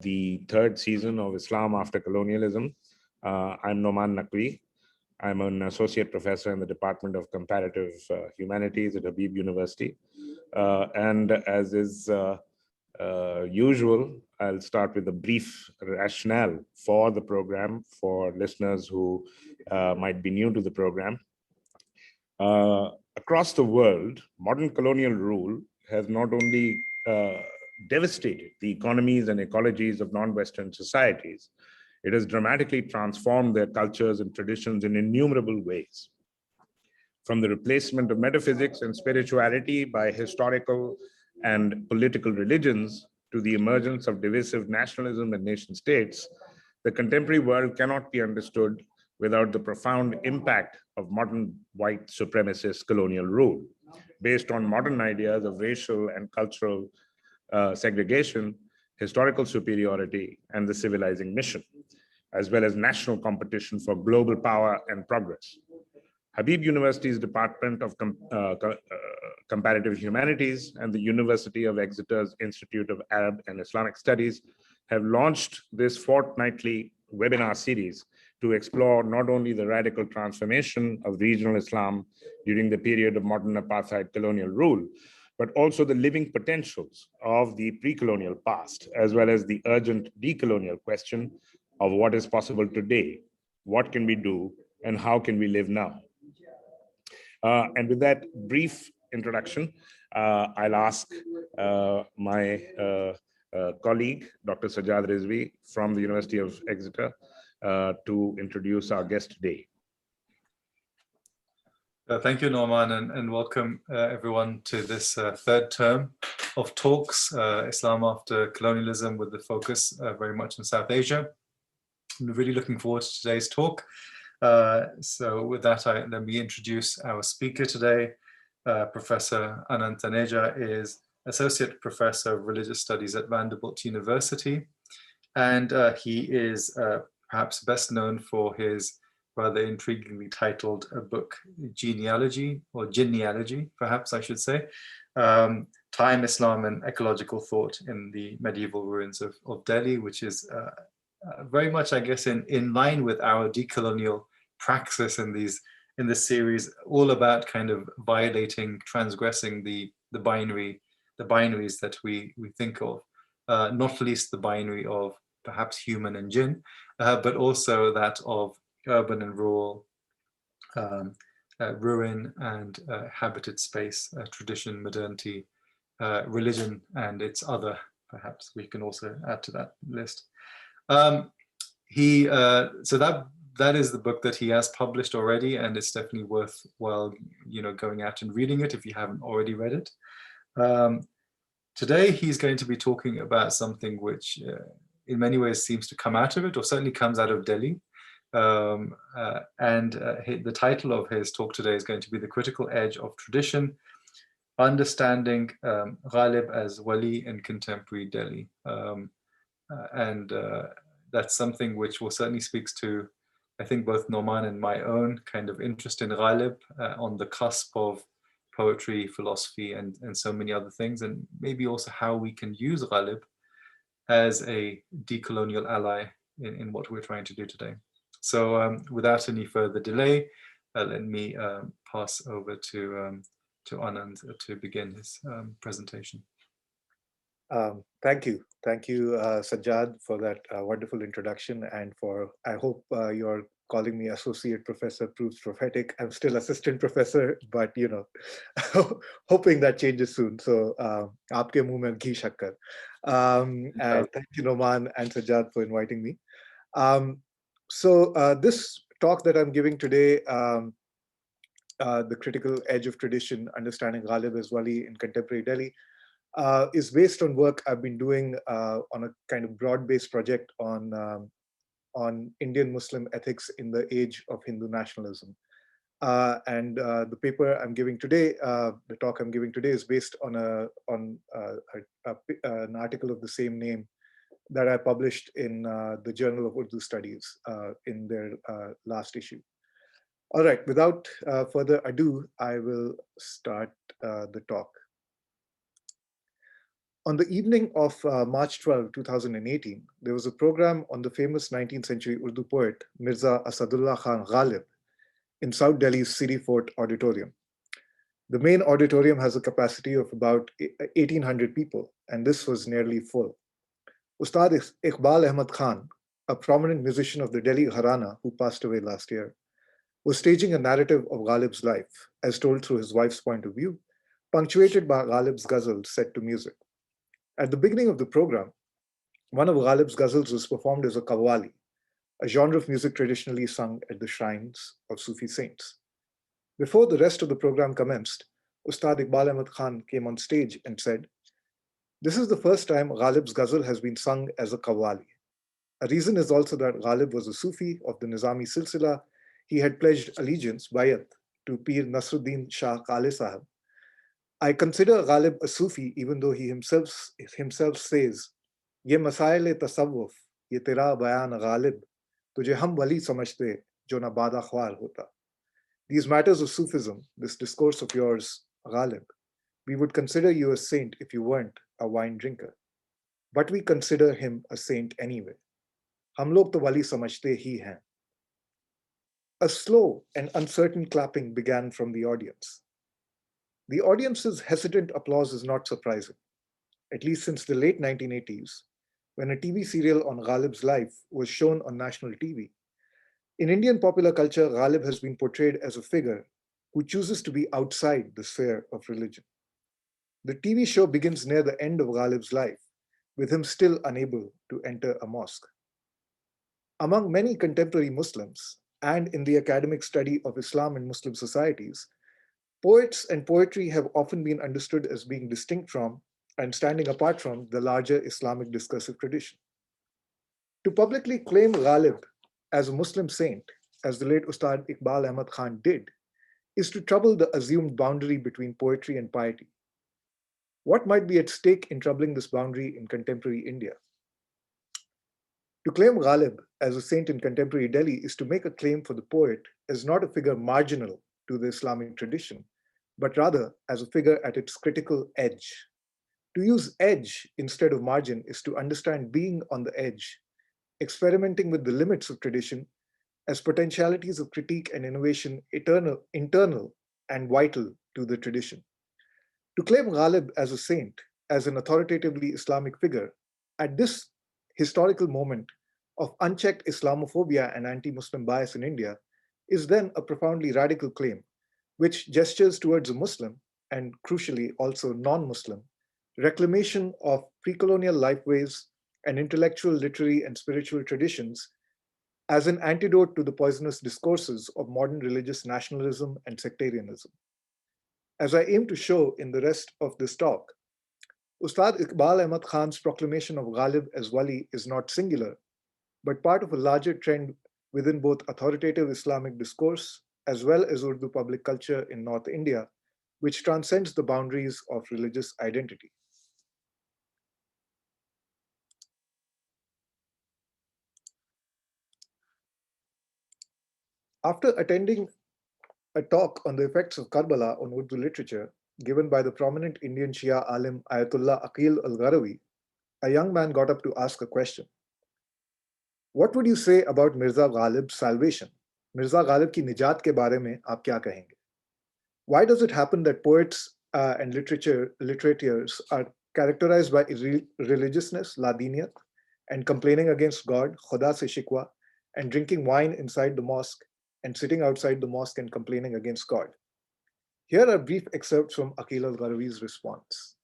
the third season of Islam After Colonialism. I'm Nauman Naqvi. I'm an associate professor in the Department of Comparative Humanities at Habib University. And as is usual, I'll start with a brief rationale for the program for listeners who might be new to the program. Across the world, modern colonial rule has not only devastated the economies and ecologies of non-Western societies, it has dramatically transformed their cultures and traditions in innumerable ways. From the replacement of metaphysics and spirituality by historical and political religions to the emergence of divisive nationalism and nation states, the contemporary world cannot be understood without the profound impact of modern white supremacist colonial rule, based on modern ideas of racial and cultural segregation, historical superiority, and the civilizing mission, as well as national competition for global power and progress. Habib University's Department of Comparative Humanities and the University of Exeter's Institute of Arab and Islamic Studies have launched this fortnightly webinar series to explore not only the radical transformation of regional Islam during the period of modern apartheid colonial rule, but also the living potentials of the pre-colonial past, as well as the urgent decolonial question of what is possible today, what can we do, and how can we live now. And with that brief introduction, I'll ask my colleague, Dr. Sajjad Rizvi from the University of Exeter, to introduce our guest today. Thank you, Nauman, and welcome everyone to this third term of talks, Islam After Colonialism, with the focus very much in South Asia. I'm really looking forward to today's talk. So with that, let me introduce our speaker today. Professor Anand Taneja is Associate Professor of Religious Studies at Vanderbilt University. And he is perhaps best known for his rather intriguingly titled book, Genealogy, or Jinnealogy, perhaps I should say, Time, Islam, and Ecological Thought in the Medieval Ruins of Delhi, which is very much, I guess, in line with our decolonial praxis in this series, all about kind of violating, transgressing the binaries that we think of, not least the binary of perhaps human and jinn, but also that of urban and rural, ruin and habited space, tradition, modernity, religion, and its other, perhaps we can also add to that list. So that is the book that he has published already, and it's definitely worthwhile, going out and reading it if you haven't already read it. Today, he's going to be talking about something which, in many ways, seems to come out of it, or certainly comes out of Delhi. The title of his talk today is going to be The Critical Edge of Tradition, Understanding Ghalib as Wali in Contemporary Delhi. That's something which will certainly speaks to, I think, both Nauman and my own kind of interest in Ghalib on the cusp of poetry, philosophy, and so many other things, and maybe also how we can use Ghalib as a decolonial ally in what we're trying to do today. So without any further delay, let me pass over to Anand to begin his presentation. Thank you, Sajjad, for that wonderful introduction, and I hope you're calling me associate professor proves prophetic. I'm still assistant professor, but hoping that changes soon. So, aapke muh mein ghee shakkar. And thank you, Nauman and Sajjad, for inviting me. So this talk that I'm giving today, The Critical Edge of Tradition, Understanding Ghalib as Wali in Contemporary Delhi, is based on work I've been doing on a kind of broad-based project on Indian Muslim ethics in the age of Hindu nationalism. The paper I'm giving today, the talk I'm giving today, is based on an article of the same name that I published in the Journal of Urdu Studies in their last issue. All right, without further ado, I will start the talk. On the evening of March 12, 2018, there was a program on the famous 19th century Urdu poet Mirza Asadullah Khan Ghalib in South Delhi's City Fort Auditorium. The main auditorium has a capacity of about 1,800 people, and this was nearly full. Ustad Iqbal Ahmad Khan, a prominent musician of the Delhi Gharana who passed away last year, was staging a narrative of Ghalib's life, as told through his wife's point of view, punctuated by Ghalib's ghazals set to music. At the beginning of the program, one of Ghalib's ghazals was performed as a qawwali, a genre of music traditionally sung at the shrines of Sufi saints. Before the rest of the program commenced, Ustad Iqbal Ahmad Khan came on stage and said, "This is the first time Ghalib's ghazal has been sung as a qawwali. A reason is also that Ghalib was a Sufi of the Nizami Silsila. He had pledged allegiance, bayat, to Pir Nasruddin Shah Qale Sahib. I consider Ghalib a Sufi even though he himself says, Ye masail tasawwuf, ye tera bayan Ghalib, tujhe hum wali samajhte, jo na bada khwar hota." These matters of Sufism, this discourse of yours, Ghalib, we would consider you a saint if you weren't a wine drinker. But we consider him a saint anyway. Hum log to wali samajhte hi hain. A slow and uncertain clapping began from the audience. The audience's hesitant applause is not surprising, at least since the late 1980s, when a TV serial on Ghalib's life was shown on national TV. In Indian popular culture, Ghalib has been portrayed as a figure who chooses to be outside the sphere of religion. The TV show begins near the end of Ghalib's life, with him still unable to enter a mosque. Among many contemporary Muslims, and in the academic study of Islam and Muslim societies, poets and poetry have often been understood as being distinct from and standing apart from the larger Islamic discursive tradition. To publicly claim Ghalib as a Muslim saint, as the late Ustad Iqbal Ahmad Khan did, is to trouble the assumed boundary between poetry and piety. What might be at stake in troubling this boundary in contemporary India? To claim Ghalib as a saint in contemporary Delhi is to make a claim for the poet as not a figure marginal to the Islamic tradition, but rather as a figure at its critical edge. To use edge instead of margin is to understand being on the edge, experimenting with the limits of tradition as potentialities of critique and innovation internal and vital to the tradition. To claim Ghalib as a saint, as an authoritatively Islamic figure, at this historical moment of unchecked Islamophobia and anti-Muslim bias in India, is then a profoundly radical claim, which gestures towards a Muslim, and crucially also non-Muslim, reclamation of pre-colonial lifeways and intellectual, literary, and spiritual traditions as an antidote to the poisonous discourses of modern religious nationalism and sectarianism. As I aim to show in the rest of this talk, Ustad Iqbal Ahmad Khan's proclamation of Ghalib as Wali is not singular, but part of a larger trend within both authoritative Islamic discourse as well as Urdu public culture in North India, which transcends the boundaries of religious identity. After attending a talk on the effects of Karbala on Urdu literature, given by the prominent Indian Shia alim Ayatollah Aqil al-Gharawi, a young man got up to ask a question. What would you say about Mirza Ghalib's salvation? Mirza Ghalib ki nijat ke bare mein aap kya kahenge? Why does it happen that poets and literatures are characterized by religiousness, ladiniyat, and complaining against God, khuda se shikwa, and drinking wine inside the mosque and sitting outside the mosque and complaining against God? Here are brief excerpts from Aqil al-Gharawi's response.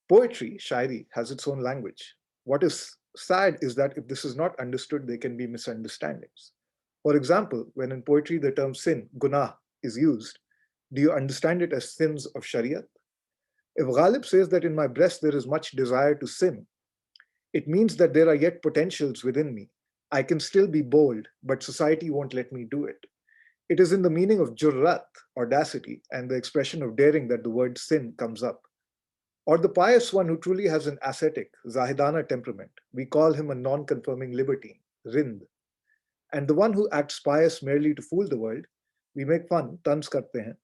Poetry, shairi, has its own language. What is sad is that if this is not understood, there can be misunderstandings. For example, when in poetry the term sin, gunah, is used, do you understand it as sins of Shariat? If Ghalib says that in my breast there is much desire to sin, it means that there are yet potentials within me. I can still be bold, but society won't let me do it. It is in the meaning of jurrat, audacity, and the expression of daring that the word sin comes up. Or the pious one who truly has an ascetic, zahidana temperament, we call him a non-conforming libertine, rind. And the one who acts pious merely to fool the world, we make fun, tanz karte hain,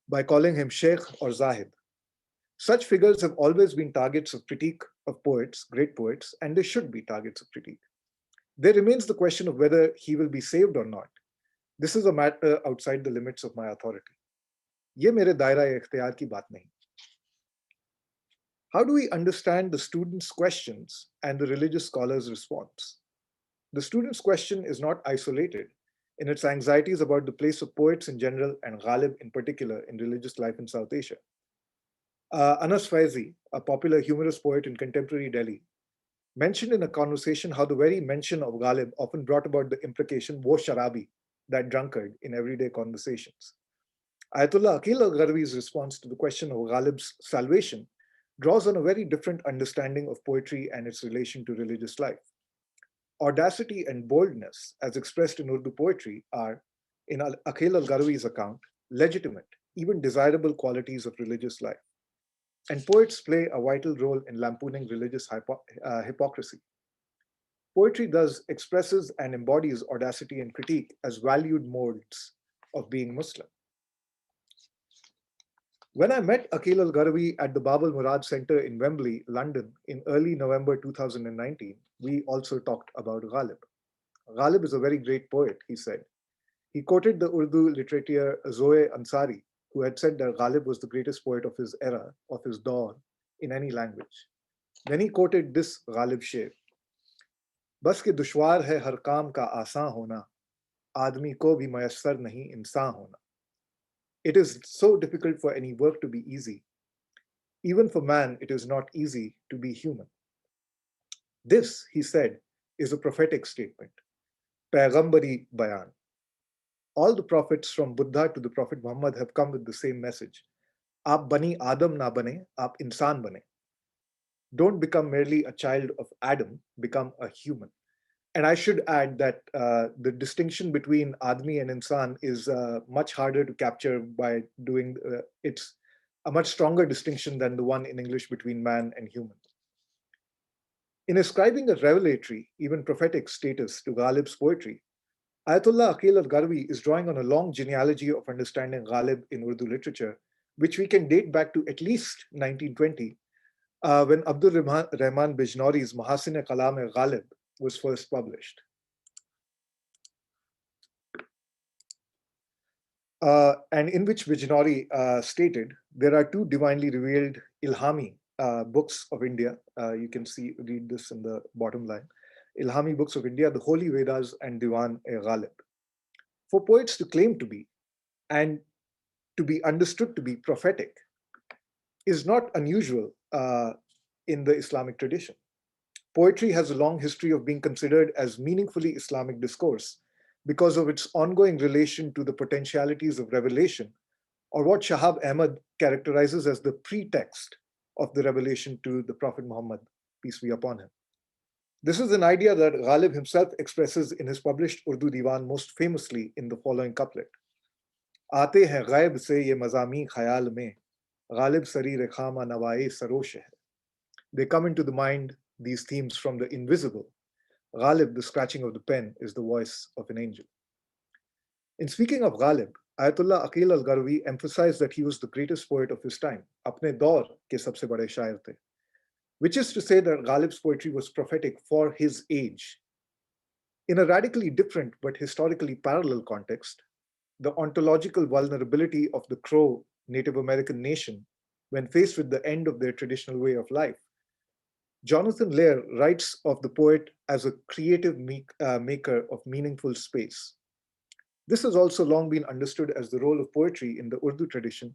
by calling him sheikh or zahid. Such figures have always been targets of critique of poets, great poets, and they should be targets of critique. There remains the question of whether he will be saved or not. This is a matter outside the limits of my authority. ये मेरे दायरा-ए-इख्तियार की बात नहीं. How do we understand the students' questions and the religious scholars' response? The students' question is not isolated in its anxieties about the place of poets in general and Ghalib in particular in religious life in South Asia. Anas Faizi, a popular humorous poet in contemporary Delhi, mentioned in a conversation how the very mention of Ghalib often brought about the implication, wo sharabi, that drunkard, in everyday conversations. Ayatollah Aqil al-Gharvi's response to the question of Ghalib's salvation draws on a very different understanding of poetry and its relation to religious life. Audacity and boldness, as expressed in Urdu poetry, are, in Aqil al-Gharvi's account, legitimate, even desirable qualities of religious life. And poets play a vital role in lampooning religious hypocrisy. Poetry thus expresses and embodies audacity and critique as valued modes of being Muslim. When I met Aqil al-Gharvi at the Bab al-Murad Center in Wembley, London, in early November 2019, we also talked about Ghalib. Ghalib is a very great poet, he said. He quoted the Urdu literature Zoe Ansari, who had said that Ghalib was the greatest poet of his era, of his dawn, in any language. Then he quoted this Ghalib sher. Bas ke dushwar hai har kaam ka aasan hona, aadmi ko bhi mayassar nahi insaan hona. It is so difficult for any work to be easy. Even for man, it is not easy to be human. This, he said, is a prophetic statement. Paygambari bayan. All the prophets from Buddha to the Prophet Muhammad have come with the same message. Aap bani Adam na bane, aap insan bane. Don't become merely a child of Adam, become a human. And I should add that the distinction between Admi and Insan is much harder to capture by doing, it's a much stronger distinction than the one in English between man and human. In ascribing a revelatory, even prophetic status to Ghalib's poetry, Ayatollah Aqil al-Gharvi is drawing on a long genealogy of understanding Ghalib in Urdu literature, which we can date back to at least 1920, when Abdul Rahman Bijnori's Mahasin-e-Kalam-e-Ghalib was first published. And in which Bijnori stated, there are two divinely revealed Ilhami books of India. You can read this in the bottom line. Ilhami books of India, the Holy Vedas and Diwan-e-Ghalib. For poets to claim to be, and to be understood to be prophetic, is not unusual in the Islamic tradition. Poetry has a long history of being considered as meaningfully Islamic discourse because of its ongoing relation to the potentialities of revelation, or what Shahab Ahmad characterizes as the pretext of the revelation to the Prophet Muhammad, peace be upon him. This is an idea that Ghalib himself expresses in his published Urdu Diwan most famously in the following couplet. Aate hain ghaib se ye mazami khayal mein, Ghalib sarir khama nawae sarosh hai. They come into the mind, these themes, from the invisible. Ghalib, the scratching of the pen, is the voice of an angel. In speaking of Ghalib, Ayatollah Aqil al-Gharvi emphasized that he was the greatest poet of his time, apne daur ke sabse bade shair the, which is to say that Ghalib's poetry was prophetic for his age. In a radically different but historically parallel context, the ontological vulnerability of the Crow Native American nation when faced with the end of their traditional way of life, Jonathan Lear writes of the poet as a creative maker of meaningful space. This has also long been understood as the role of poetry in the Urdu tradition,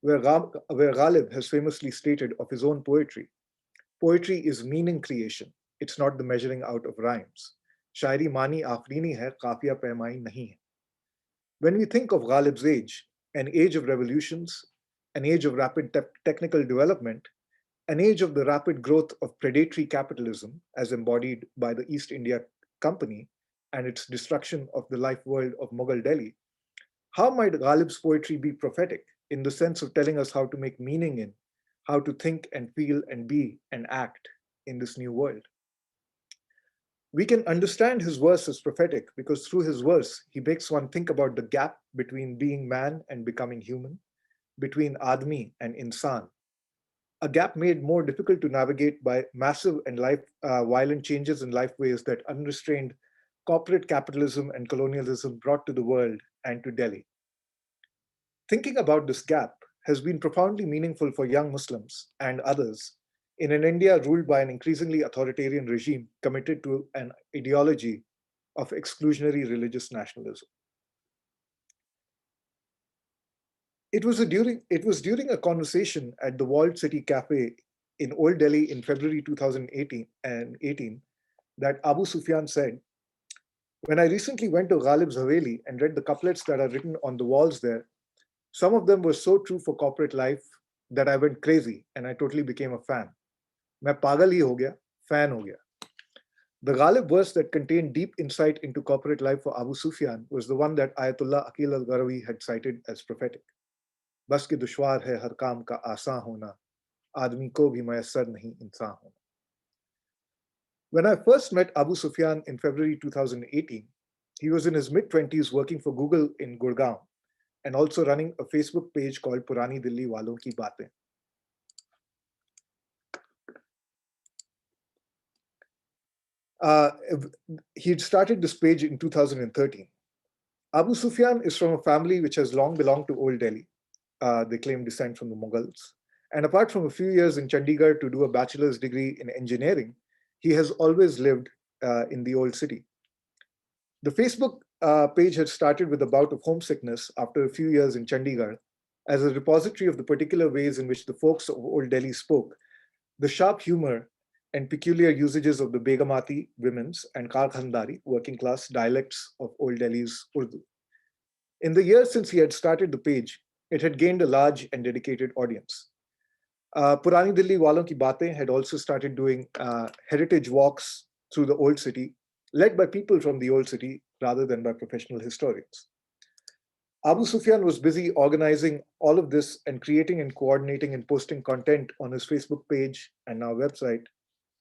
where Ghalib has famously stated of his own poetry, poetry is meaning creation, it's not the measuring out of rhymes. Shairi mani aafrini hai, kafiya paimai nahi hai. When we think of Ghalib's age, an age of revolutions, an age of rapid technical development, an age of the rapid growth of predatory capitalism as embodied by the East India Company and its destruction of the life world of Mughal Delhi, how might Ghalib's poetry be prophetic in the sense of telling us how to make meaning in, how to think and feel and be and act in this new world? We can understand his verse as prophetic because through his verse, he makes one think about the gap between being man and becoming human, between Admi and Insan, a gap made more difficult to navigate by massive and violent changes in lifeways that unrestrained corporate capitalism and colonialism brought to the world and to Delhi. Thinking about this gap has been profoundly meaningful for young Muslims and others in an India ruled by an increasingly authoritarian regime committed to an ideology of exclusionary religious nationalism. It was during a conversation at the Walled City Cafe in Old Delhi in February 2018 that Abu Sufyan said, "When I recently went to Ghalib's Haveli and read the couplets that are written on the walls there, some of them were so true for corporate life that I went crazy and I totally became a fan. मैं पागल ही हो गया, fan हो गया." The Ghalib verse that contained deep insight into corporate life for Abu Sufyan was the one that Ayatollah Aqil al-Gharawi had cited as prophetic. बस कि दुश्वार है हर काम का आसान होना, आदमी को भी मयस्सर नहीं इंसान होना. When I first met Abu Sufyan in February 2018, he was in his mid-20s working for Google in Gurgaon and also running a Facebook page called Purani Dilli Walon Ki Baatein. He'd started this page in 2013. Abu Sufyan is from a family which has long belonged to Old Delhi. They claim descent from the Mughals. And apart from a few years in Chandigarh to do a bachelor's degree in engineering, he has always lived in the old city. The Facebook page had started with a bout of homesickness after a few years in Chandigarh as a repository of the particular ways in which the folks of Old Delhi spoke, the sharp humor and peculiar usages of the Begamati, women's, and Karkhandari, working class dialects of Old Delhi's Urdu. In the years since he had started the page, it had gained a large and dedicated audience. Purani Dilli Walon Ki Baatein had also started doing heritage walks through the old city, led by people from the old city rather than by professional historians. Abu Sufyan was busy organizing all of this and creating and coordinating and posting content on his Facebook page and now website,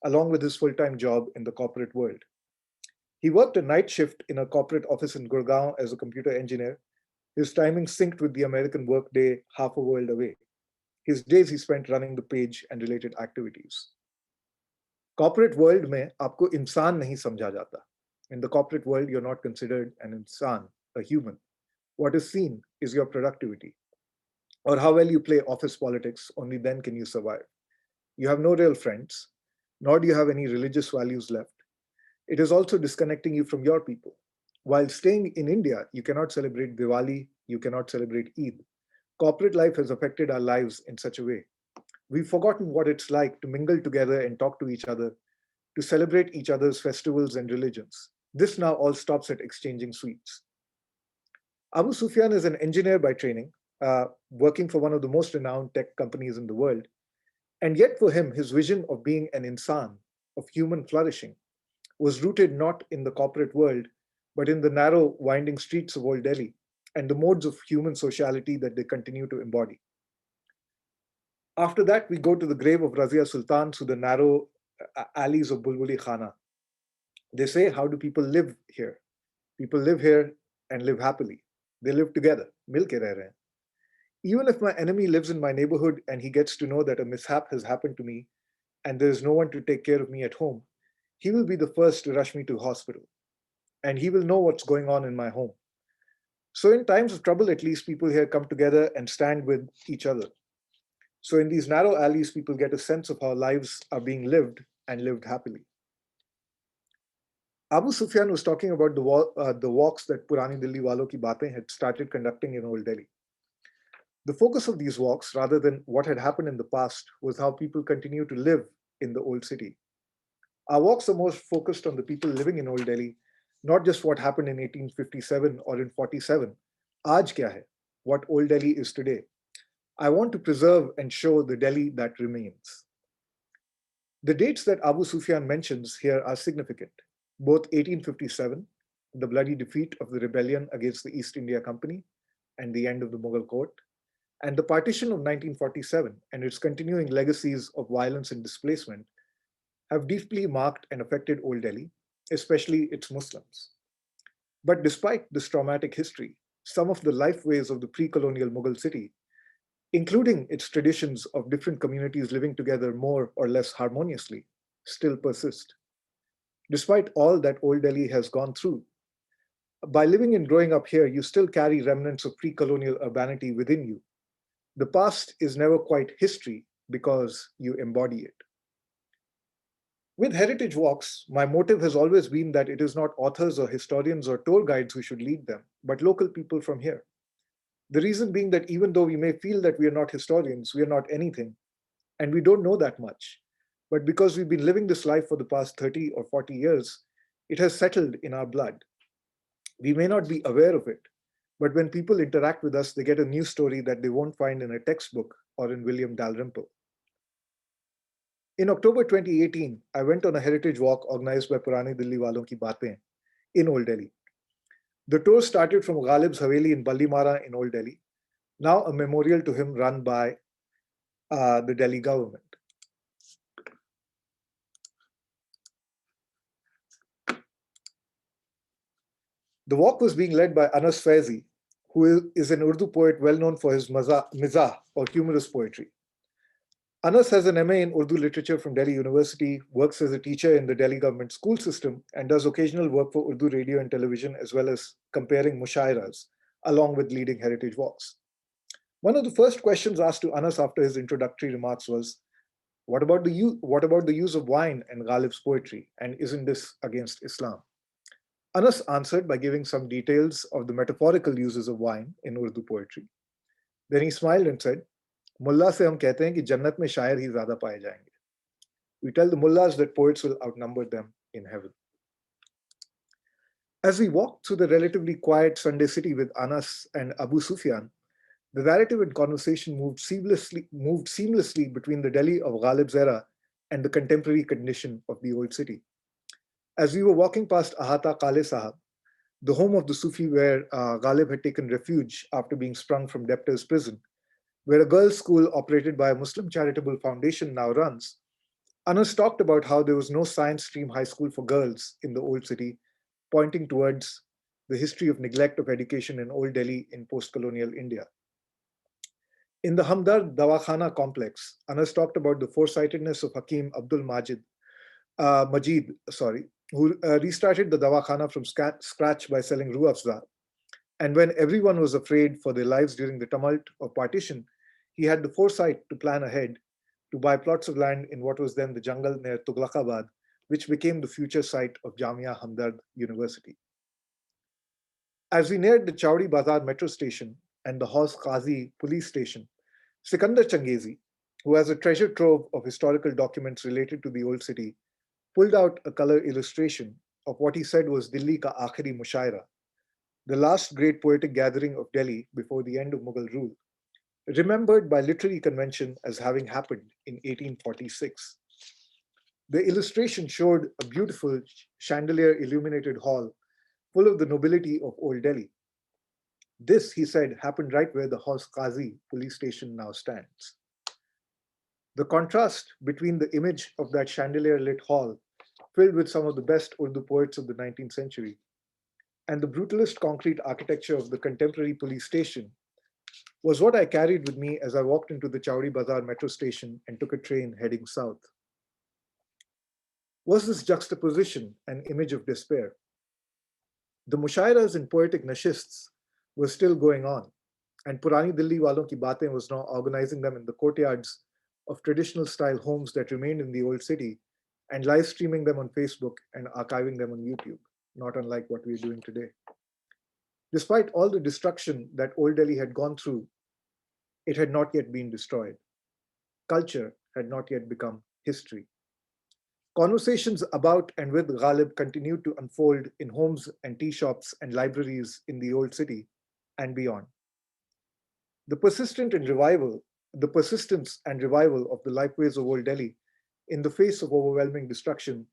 along with his full-time job in the corporate world. He worked a night shift in a corporate office in Gurgaon as a computer engineer. His timing synced with the American workday half a world away. His days he spent running the page and related activities. Corporate world में आपको इंसान नहीं समझा जाता. In the corporate world, you're not considered an insan, a human. What is seen is your productivity or how well you play office politics. Only then can you survive. You have no real friends, nor do you have any religious values left. It is also disconnecting you from your people. While staying in India, you cannot celebrate Diwali, you cannot celebrate Eid. Corporate life has affected our lives in such a way. We've forgotten what it's like to mingle together and talk to each other, to celebrate each other's festivals and religions. This now all stops at exchanging sweets. Abu Sufyan is an engineer by training, working for one of the most renowned tech companies in the world. And yet for him, his vision of being an insan, of human flourishing, was rooted not in the corporate world, but in the narrow, winding streets of Old Delhi and the modes of human sociality that they continue to embody. After that, we go to the grave of Razia Sultan through the narrow alleys of Bulbuli Khana. They say, how do people live here? People live here and live happily. They live together. Mil ke reh rahe hain. Even if my enemy lives in my neighborhood and he gets to know that a mishap has happened to me and there is no one to take care of me at home, he will be the first to rush me to hospital. And he will know what's going on in my home. So in times of trouble, at least people here come together and stand with each other. So in these narrow alleys, people get a sense of how lives are being lived and lived happily. Abu Sufyan was talking about the walks that Purani Dilli Walon Ki Baatein had started conducting in Old Delhi. The focus of these walks, rather than what had happened in the past, was how people continue to live in the old city. Our walks are more focused on the people living in Old Delhi, not just what happened in 1857 or in 47. Aaj kya hai? What Old Delhi is today. I want to preserve and show the Delhi that remains. The dates that Abu Sufyan mentions here are significant. Both 1857, the bloody defeat of the rebellion against the East India Company and the end of the Mughal court, and the partition of 1947 and its continuing legacies of violence and displacement have deeply marked and affected Old Delhi, especially its Muslims. But despite this traumatic history, some of the lifeways of the pre-colonial Mughal city, including its traditions of different communities living together more or less harmoniously, still persist. Despite all that Old Delhi has gone through, by living and growing up here, you still carry remnants of pre-colonial urbanity within you. The past is never quite history because you embody it. With heritage walks, my motive has always been that it is not authors or historians or tour guides who should lead them, but local people from here. The reason being that even though we may feel that we are not historians, we are not anything, and we don't know that much. But because we've been living this life for the past 30 or 40 years, it has settled in our blood. We may not be aware of it, but when people interact with us, they get a new story that they won't find in a textbook or in William Dalrymple. In October 2018, I went on a heritage walk organized by Purani Dilli Walon Ki Baatein in Old Delhi. The tour started from Ghalib's Haveli in Ballimara in Old Delhi, now a memorial to him run by the Delhi government. The walk was being led by Anas Faizi, who is an Urdu poet well known for his mizah or humorous poetry. Anas has an MA in Urdu literature from Delhi University, works as a teacher in the Delhi government school system, and does occasional work for Urdu radio and television, as well as comparing mushairas, along with leading heritage walks. One of the first questions asked to Anas after his introductory remarks was, what about the use of wine and Ghalib's poetry, and isn't this against Islam? Anas answered by giving some details of the metaphorical uses of wine in Urdu poetry. Then he smiled and said, Mullah se hum kehte hain ki jannat mein shaयर hi zyada paye jayenge. We tell the mullahs that poets will outnumber them in heaven. As we walked through the relatively quiet Sunday city with Anas and Abu Sufyan, the narrative and conversation moved seamlessly between the Delhi of Ghalib's era and the contemporary condition of the old city. As we were walking past Ahata Kale Sahab, the home of the Sufi where Ghalib had taken refuge after being sprung from debtor's prison, where a girls' school operated by a Muslim charitable foundation now runs, Anas talked about how there was no science stream high school for girls in the old city, pointing towards the history of neglect of education in Old Delhi in post-colonial India. In the Hamdard Dawakhana complex, Anas talked about the foresightedness of Hakim Abdul Majid, who restarted the Dawakhana from scratch by selling Ruh Afza. And when everyone was afraid for their lives during the tumult of partition, he had the foresight to plan ahead to buy plots of land in what was then the jungle near Tughlaqabad, which became the future site of Jamia Hamdard University. As we neared the Chowdi Bazar metro station and the Haus Qazi police station, Sikandar Changezi, who has a treasure trove of historical documents related to the old city, pulled out a color illustration of what he said was Dilli ka aakhiri mushaira, the last great poetic gathering of Delhi before the end of Mughal rule, remembered by literary convention as having happened in 1846. The illustration showed a beautiful chandelier-illuminated hall full of the nobility of Old Delhi. This, he said, happened right where the Haus Qazi police station now stands. The contrast between the image of that chandelier-lit hall, filled with some of the best Urdu poets of the 19th century, and the brutalist concrete architecture of the contemporary police station was what I carried with me as I walked into the Chowdi Bazar metro station and took a train heading south. Was this juxtaposition an image of despair? The mushairas and poetic nashists were still going on, and Purani Dilli Walon Ki Baatein was now organizing them in the courtyards of traditional style homes that remained in the old city and live streaming them on Facebook and archiving them on YouTube, not unlike what we're doing today. Despite all the destruction that Old Delhi had gone through, it had not yet been destroyed. Culture had not yet become history. Conversations about and with Ghalib continued to unfold in homes and tea shops and libraries in the old city and beyond. The persistence and revival of the lifeways of Old Delhi in the face of overwhelming destruction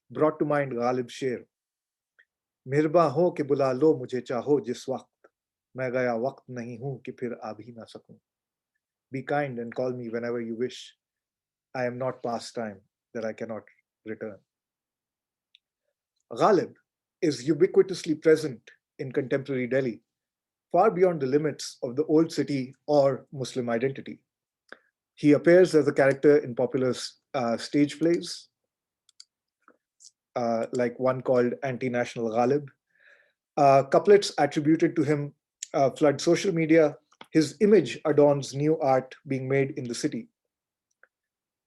brought to mind Ghalib's sher. Mirba ho ke bula lo mujhe chaho jis waqt, main gaya waqt nahi hoon ki phir aa bhi na sakun. Be kind and call me whenever you wish. I am not past time that I cannot return. Ghalib is ubiquitously present in contemporary Delhi, far beyond the limits of the old city or Muslim identity. He appears as a character in popular stage plays, like one called Anti-National Ghalib. Couplets attributed to him flood social media. His image adorns new art being made in the city.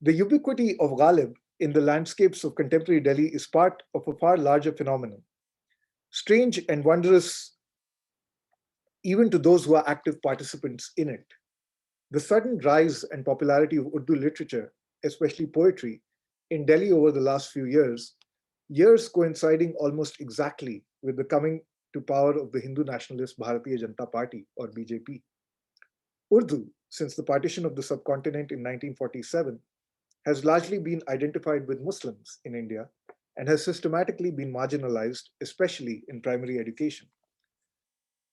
The ubiquity of Ghalib in the landscapes of contemporary Delhi is part of a far larger phenomenon, strange and wondrous even to those who are active participants in it. The sudden rise and popularity of Urdu literature, especially poetry, in Delhi over the last few years, years coinciding almost exactly with the coming to power of the Hindu nationalist Bharatiya Janata Party, or BJP. Urdu, since the partition of the subcontinent in 1947, has largely been identified with Muslims in India and has systematically been marginalized, especially in primary education.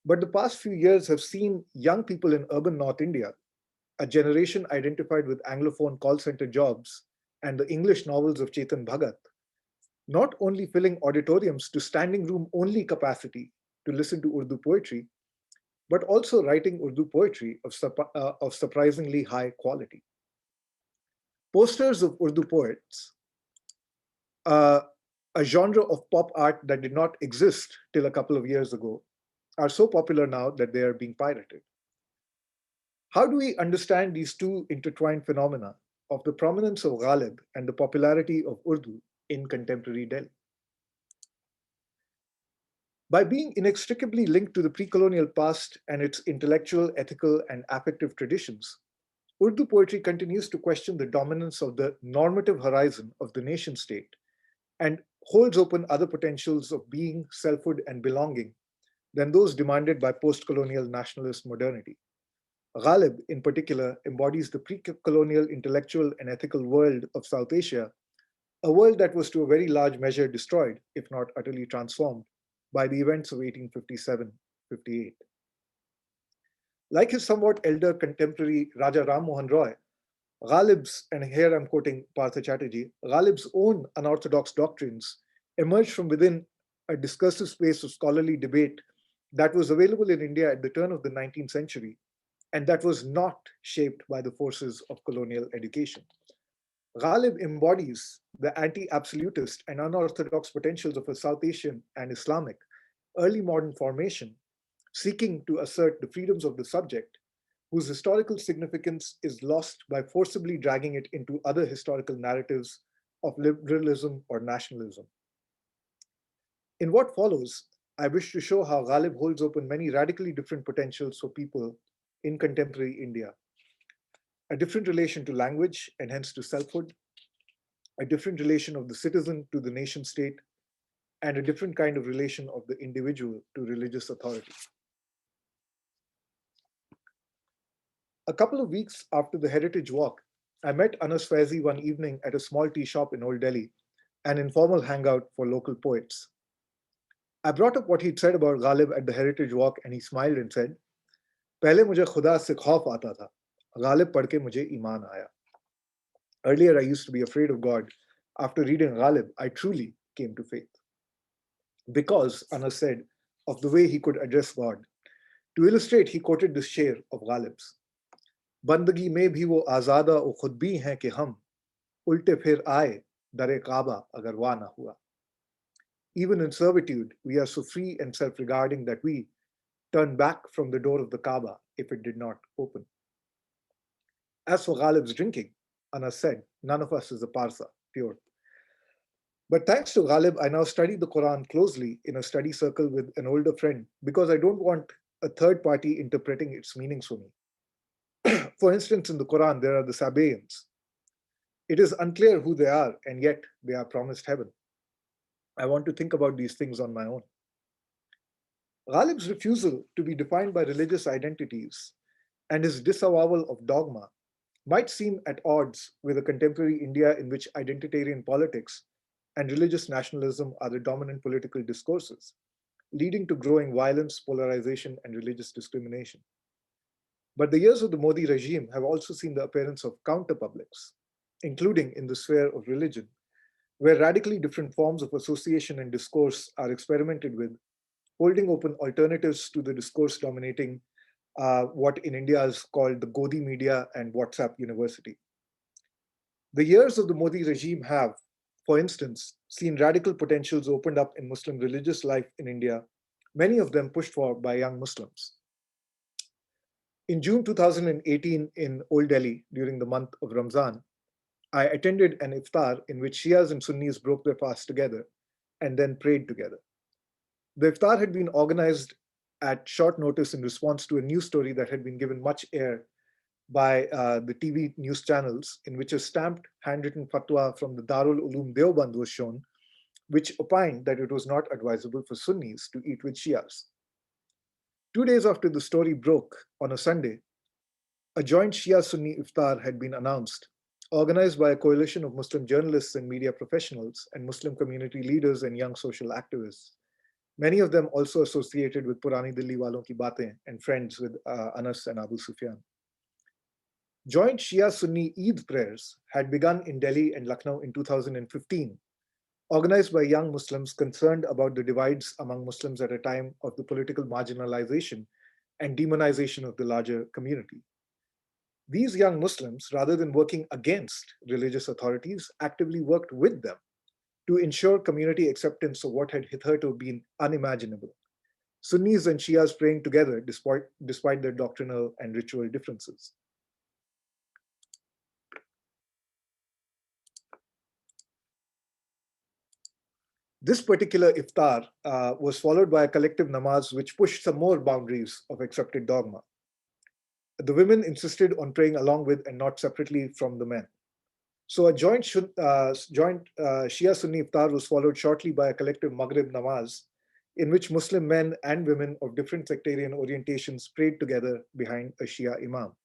But the past few years have seen young people in urban North India, a generation identified with Anglophone call center jobs and the English novels of Chetan Bhagat, not only filling auditoriums to standing room only capacity to listen to Urdu poetry, but also writing Urdu poetry of surprisingly high quality. Posters of Urdu poets, uh, a genre of pop art that did not exist till a couple of years ago, are so popular now that they are being pirated. How do we understand these two intertwined phenomena of the prominence of Ghalib and the popularity of Urdu in contemporary Delhi? By being inextricably linked to the pre-colonial past and its intellectual, ethical, and affective traditions, Urdu poetry continues to question the dominance of the normative horizon of the nation state and holds open other potentials of being, selfhood, and belonging than those demanded by post-colonial nationalist modernity. Ghalib, in particular, embodies the pre-colonial intellectual and ethical world of South Asia, a world that was to a very large measure destroyed, if not utterly transformed, by the events of 1857-58. Like his somewhat elder contemporary Raja Ram Mohan Roy, Ghalib's, and here I'm quoting Partha Chatterjee, Ghalib's own unorthodox doctrines emerged from within a discursive space of scholarly debate that was available in India at the turn of the 19th century and that was not shaped by the forces of colonial education. Ghalib embodies the anti-absolutist and unorthodox potentials of a South Asian and Islamic early modern formation, seeking to assert the freedoms of the subject, whose historical significance is lost by forcibly dragging it into other historical narratives of liberalism or nationalism. In what follows, I wish to show how Ghalib holds open many radically different potentials for people in contemporary India. A different relation to language and hence to selfhood, a different relation of the citizen to the nation state, and a different kind of relation of the individual to religious authority. A couple of weeks after the Heritage Walk, I met Anas Faizi one evening at a small tea shop in Old Delhi, an informal hangout for local poets. I brought up what he'd said about Ghalib at the Heritage Walk and he smiled and said, "Pehle mujhe khuda se khauf aata tha, Ghalib padh ke mujhe iman aaya." Earlier, I used to be afraid of God. After reading Ghalib, I truly came to faith. Because, Anas said, of the way he could address God. To illustrate, he quoted this sher of Ghalib's. बंदगी में भी वो आज़ादा और खुद भी हैं कि हम उल्टे फिर आए दरे काबा अगर वाह ना हुआ. Even in servitude, we are so free and self-regarding that we turn back from the door of the Kaaba if it did not open. As for Ghalib's drinking, Anas said, none of us is a parsa, pure. But thanks to Ghalib, I now study the Quran closely in a study circle with an older friend because I don't want a third party interpreting its meanings for me. For instance, in the Quran, there are the Sabaeans. It is unclear who they are, and yet they are promised heaven. I want to think about these things on my own. Ghalib's refusal to be defined by religious identities and his disavowal of dogma might seem at odds with a contemporary India in which identitarian politics and religious nationalism are the dominant political discourses, leading to growing violence, polarization, and religious discrimination. But the years of the Modi regime have also seen the appearance of counterpublics, including in the sphere of religion, where radically different forms of association and discourse are experimented with holding open alternatives to the discourse dominating what in India is called the Godi media and WhatsApp University. The years of the Modi regime have, for instance, seen radical potentials opened up in Muslim religious life in India, many of them pushed for by young Muslims. In June 2018 in Old Delhi, during the month of Ramzan, I attended an iftar in which Shias and Sunnis broke their fast together and then prayed together. The iftar had been organized at short notice in response to a news story that had been given much air by the TV news channels, in which a stamped handwritten fatwa from the Darul Uloom Deoband was shown, which opined that it was not advisable for Sunnis to eat with Shias. 2 days after the story broke, on a Sunday, a joint Shia-Sunni iftar had been announced, organized by a coalition of Muslim journalists and media professionals and Muslim community leaders and young social activists, many of them also associated with Purani Dilli Walon Ki Baatein and friends with Anas and Abu Sufyan. Joint Shia-Sunni Eid prayers had begun in Delhi and Lucknow in 2015, organized by young Muslims concerned about the divides among Muslims at a time of the political marginalization and demonization of the larger community. These young Muslims, rather than working against religious authorities, actively worked with them to ensure community acceptance of what had hitherto been unimaginable. Sunnis and Shias praying together despite their doctrinal and ritual differences. This particular iftar was followed by a collective namaz which pushed some more boundaries of accepted dogma. The women insisted on praying along with and not separately from the men. So a joint Shia-Sunni iftar was followed shortly by a collective Maghrib namaz in which Muslim men and women of different sectarian orientations prayed together behind a Shia imam.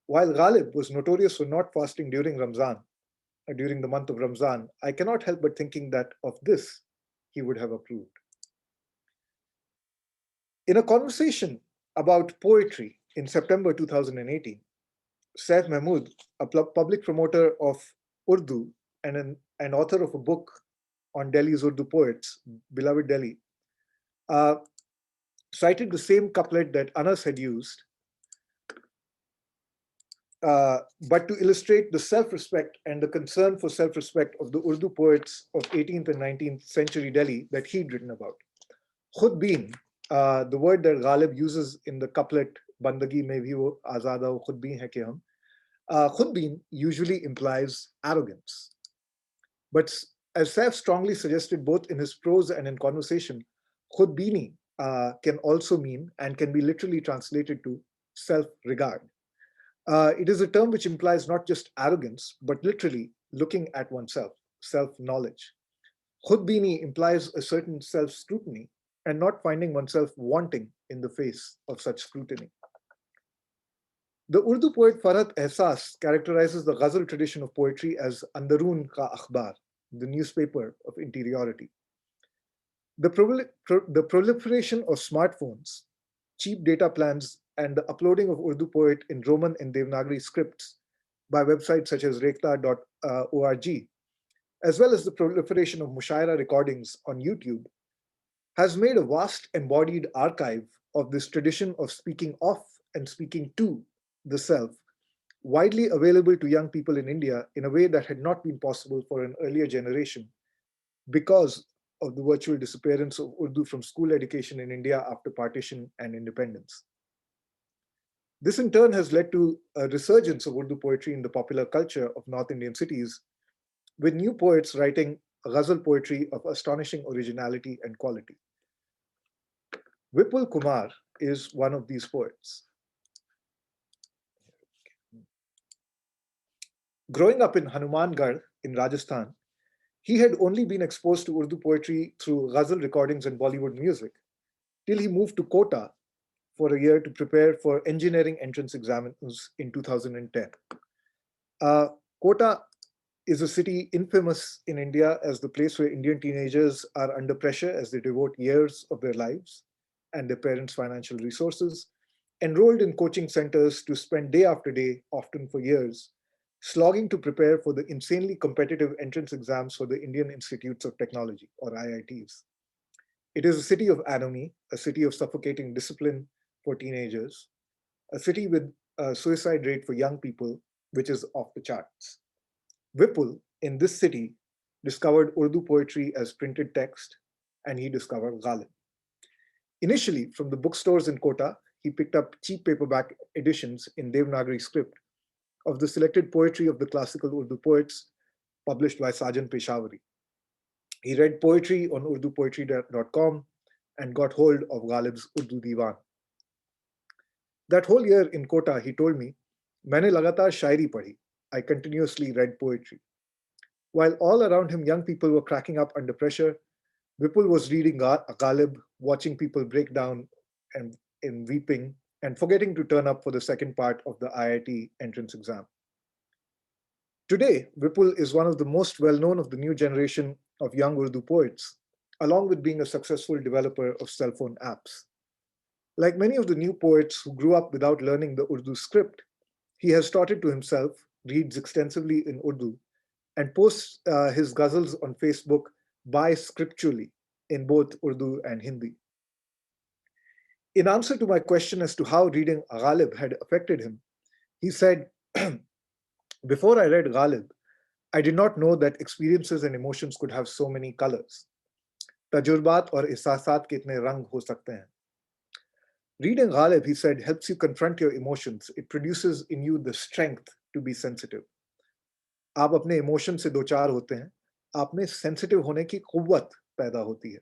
While Ghalib was notorious for not fasting during the month of Ramzan, I cannot help but thinking that of this he would have approved. In a conversation about poetry in September 2018, Saif Mahmood, a public promoter of Urdu and an author of a book on Delhi's Urdu poets, Beloved Delhi, cited the same couplet that Anas had used, but to illustrate the self-respect and the concern for self-respect of the Urdu poets of 18th and 19th century Delhi that he'd written about. Khudbeen, the word that Ghalib uses in the couplet Bandagi mein bhi wo azada ho khudbeen hai ke hum, Khudbeen usually implies arrogance. But as Saif strongly suggested both in his prose and in conversation, Khudbeeni can also mean and can be literally translated to self-regard. It is a term which implies not just arrogance, but literally looking at oneself, self-knowledge. Khudbeeni implies a certain self-scrutiny and not finding oneself wanting in the face of such scrutiny. The Urdu poet Farhat Ehsas characterizes the ghazal tradition of poetry as Andaroon ka akhbar, the newspaper of interiority. The proliferation of smartphones, cheap data plans, and the uploading of Urdu poet in Roman and Devanagari scripts by websites such as rekhta.org, as well as the proliferation of mushaira recordings on YouTube, has made a vast embodied archive of this tradition of speaking of and speaking to the self, widely available to young people in India in a way that had not been possible for an earlier generation because of the virtual disappearance of Urdu from school education in India after partition and independence. This in turn has led to a resurgence of Urdu poetry in the popular culture of North Indian cities, with new poets writing ghazal poetry of astonishing originality and quality. Vipul Kumar is one of these poets. Growing up in Hanumangarh in Rajasthan, he had only been exposed to Urdu poetry through ghazal recordings and Bollywood music, till he moved to Kota for a year to prepare for engineering entrance exams in 2010. Kota is a city infamous in India as the place where Indian teenagers are under pressure as they devote years of their lives and their parents' financial resources, enrolled in coaching centers to spend day after day, often for years, slogging to prepare for the insanely competitive entrance exams for the Indian Institutes of Technology, or IITs. It is a city of anomie, a city of suffocating discipline for teenagers, a city with a suicide rate for young people, which is off the charts. Vipul, in this city, discovered Urdu poetry as printed text, and he discovered Ghalib. Initially, from the bookstores in Kota, he picked up cheap paperback editions in Devanagari script of the selected poetry of the classical Urdu poets published by Sajjad Peshawari. He read poetry on urdupoetry.com and got hold of Ghalib's Urdu Diwan. That whole year in Kota, he told me, मैंने लगातार शायरी पढ़ी. I continuously read poetry. While all around him young people were cracking up under pressure, Vipul was reading Ghalib, watching people break down and in weeping, and forgetting to turn up for the second part of the IIT entrance exam. Today, Vipul is one of the most well-known of the new generation of young Urdu poets, along with being a successful developer of cell phone apps. Like many of the new poets who grew up without learning the Urdu script, he has taught it to himself, reads extensively in Urdu, and posts his ghazals on Facebook bi-scripturally in both Urdu and Hindi. In answer to my question as to how reading Ghalib had affected him, he said, before I read Ghalib, I did not know that experiences and emotions could have so many colors. Tajurbat और एहसासात के इतने रंग हो सकते हैं. Reading Ghalib, he said, helps you confront your emotions. It produces in you the strength to be sensitive. आप अपने emotion से दो चार होते हैं, आप में sensitive होने की कुव्वत पैदा होती है.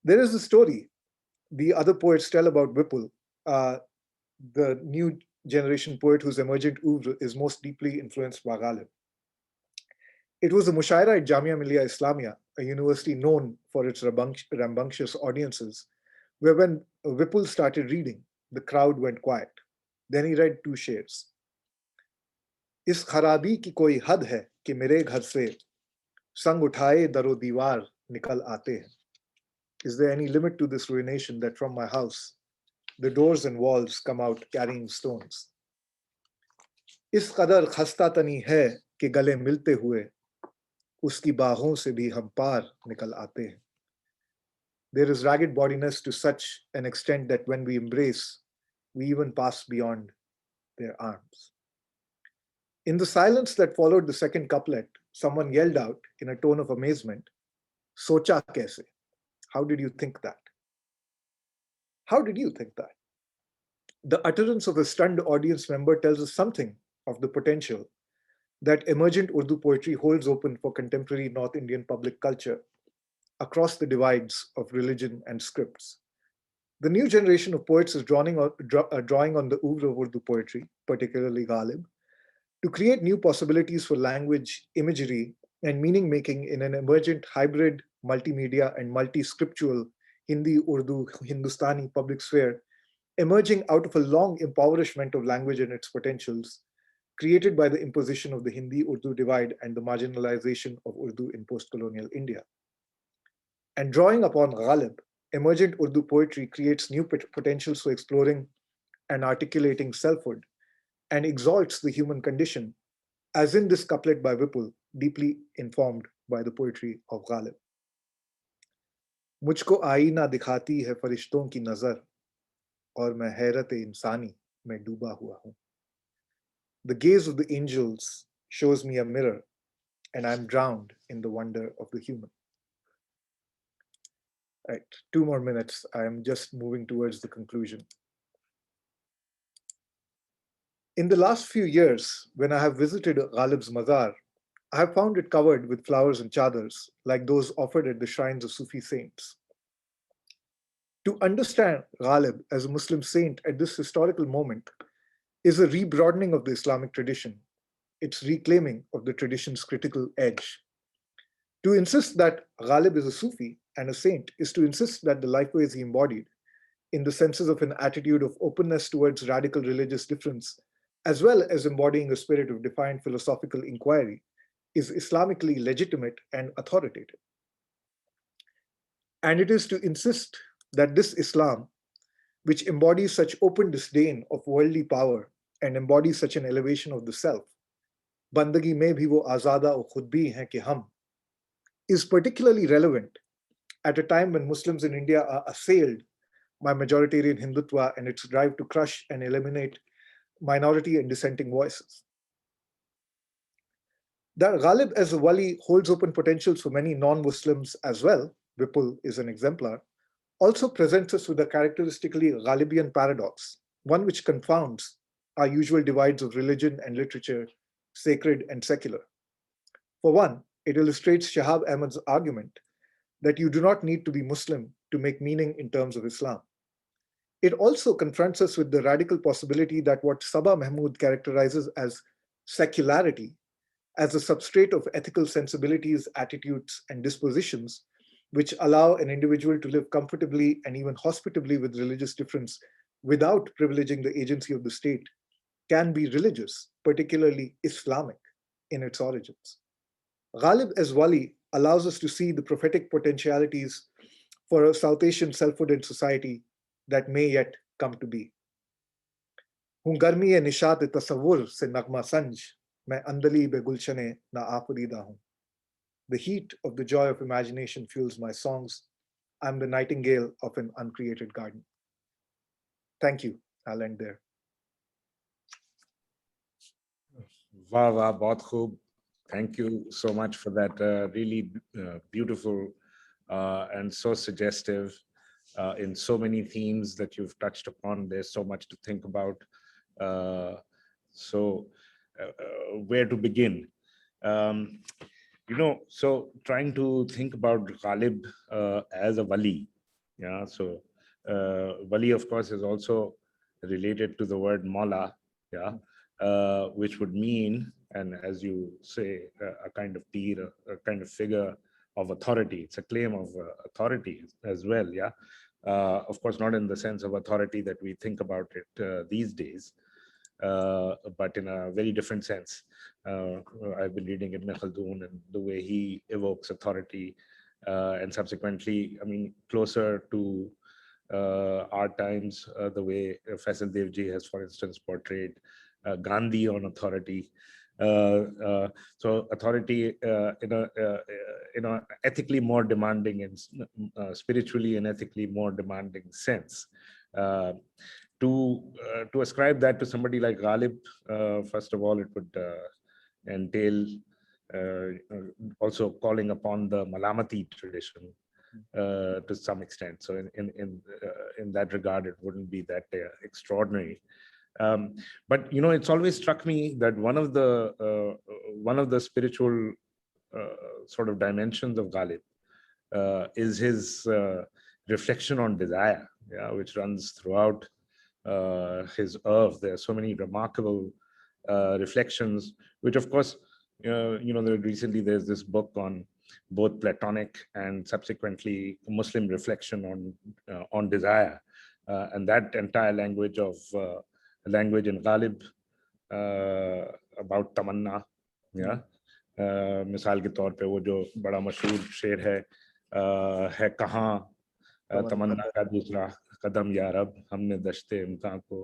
There is a story the other poets tell about Vipul, the new generation poet whose emergent oeuvre is most deeply influenced by Ghalib. It was a mushaira at Jamia Millia Islamia, a university known for its rambunctious audiences, where when Vipul started reading, the crowd went quiet. Then he read two shares. इस खराबी की कोई हद है कि मेरे घर से संग उठाए दरो दीवार निकल आते हैं. Is there any limit to this ruination that from my house, the doors and walls come out carrying stones? इस कदर खस्ता तनी है कि गले मिलते हुए उसकी बाहों से भी हम पार निकल आते हैं. There is ragged bodiness to such an extent that when we embrace, we even pass beyond their arms. In the silence that followed the second couplet, someone yelled out in a tone of amazement, Socha kaise? How did you think that? How did you think that? The utterance of a stunned audience member tells us something of the potential that emergent Urdu poetry holds open for contemporary North Indian public culture across the divides of religion and scripts. The new generation of poets is drawing on the oeuvre of Urdu poetry, particularly Ghalib, to create new possibilities for language, imagery, and meaning making in an emergent hybrid, multimedia, and multi-scriptural Hindi, Urdu, Hindustani public sphere, emerging out of a long impoverishment of language and its potentials, created by the imposition of the Hindi-Urdu divide and the marginalization of Urdu in post-colonial India. And drawing upon Ghalib, emergent Urdu poetry creates new potentials for exploring and articulating selfhood, and exalts the human condition, as in this couplet by Vipul, deeply informed by the poetry of Ghalib. मुझको आईना दिखाती है फरिश्तों की नजर और मैं हैरत इंसानी में डूबा हुआ हूँ. The gaze of the angels shows me a mirror, and I'm drowned in the wonder of the human. Right, 2 more minutes. I'm just moving towards the conclusion. In the last few years, when I have visited Ghalib's Mazar, I have found it covered with flowers and chadars, like those offered at the shrines of Sufi saints. To understand Ghalib as a Muslim saint at this historical moment is a rebroadening of the Islamic tradition, its reclaiming of the tradition's critical edge. To insist that Ghalib is a Sufi and a saint is to insist that the lifeways he embodied, in the senses of an attitude of openness towards radical religious difference, as well as embodying a spirit of defiant philosophical inquiry, is Islamically legitimate and authoritative. And it is to insist that this Islam, which embodies such open disdain of worldly power and embodies such an elevation of the self, bandagi mein bhi wo azada aur khud bhi hain ki hum, is particularly relevant At a time when Muslims in India are assailed by majoritarian Hindutva and its drive to crush and eliminate minority and dissenting voices. That Ghalib as a wali holds open potentials for many non-Muslims as well, Vipul is an exemplar, also presents us with a characteristically Ghalibian paradox, one which confounds our usual divides of religion and literature, sacred and secular. For one, it illustrates Shahab Ahmad's argument that you do not need to be Muslim to make meaning in terms of Islam. It also confronts us with the radical possibility that what Sabah Mahmood characterizes as secularity, as a substrate of ethical sensibilities, attitudes, and dispositions, which allow an individual to live comfortably and even hospitably with religious difference without privileging the agency of the state, can be religious, particularly Islamic, in its origins. Ghalib as Wali allows us to see the prophetic potentialities for a South Asian self-ordained society that may yet come to be. हूँ गर्मी निशात तसव्वुर से नगमा संज मैं अंदली बे गुलशने ना आफरीदा हूँ. The heat of the joy of imagination fuels my songs. I'm the nightingale of an uncreated garden. Thank you. I'll end there. Wah, wah, bahut khoob. Thank you so much for that really beautiful and so suggestive in so many themes that you've touched upon. There's so much to think about. So where to begin? So trying to think about Ghalib as a wali. Yeah, so wali, of course, is also related to the word Mawla. Yeah, which would mean, and as you say, a kind of peer, a kind of figure of authority. It's a claim of authority as well. Yeah, of course, not in the sense of authority that we think about it these days, but in a very different sense. I've been reading Ibn Khaldun and the way he evokes authority, and subsequently, I mean, closer to our times, the way Faisal Devji has, for instance, portrayed Gandhi on authority. So authority in a ethically more demanding and spiritually and ethically more demanding sense. To ascribe that to somebody like Ghalib, first of all, it would entail also calling upon the Malamati tradition to some extent. So in that regard, it wouldn't be that extraordinary. But it's always struck me that one of the spiritual sort of dimensions of Ghalib is his reflection on desire, yeah, which runs throughout his oeuvre. There are so many remarkable reflections, which of course, recently there's this book on both Platonic and subsequently Muslim reflection on desire, and that entire language in Ghalib about tamanna, yeah. मिसाल के तौर पे वो जो बड़ा मशहूर शेर है कहाँ तमन्ना का दूसरा कदम या रब हमने दश्ते इम्कान को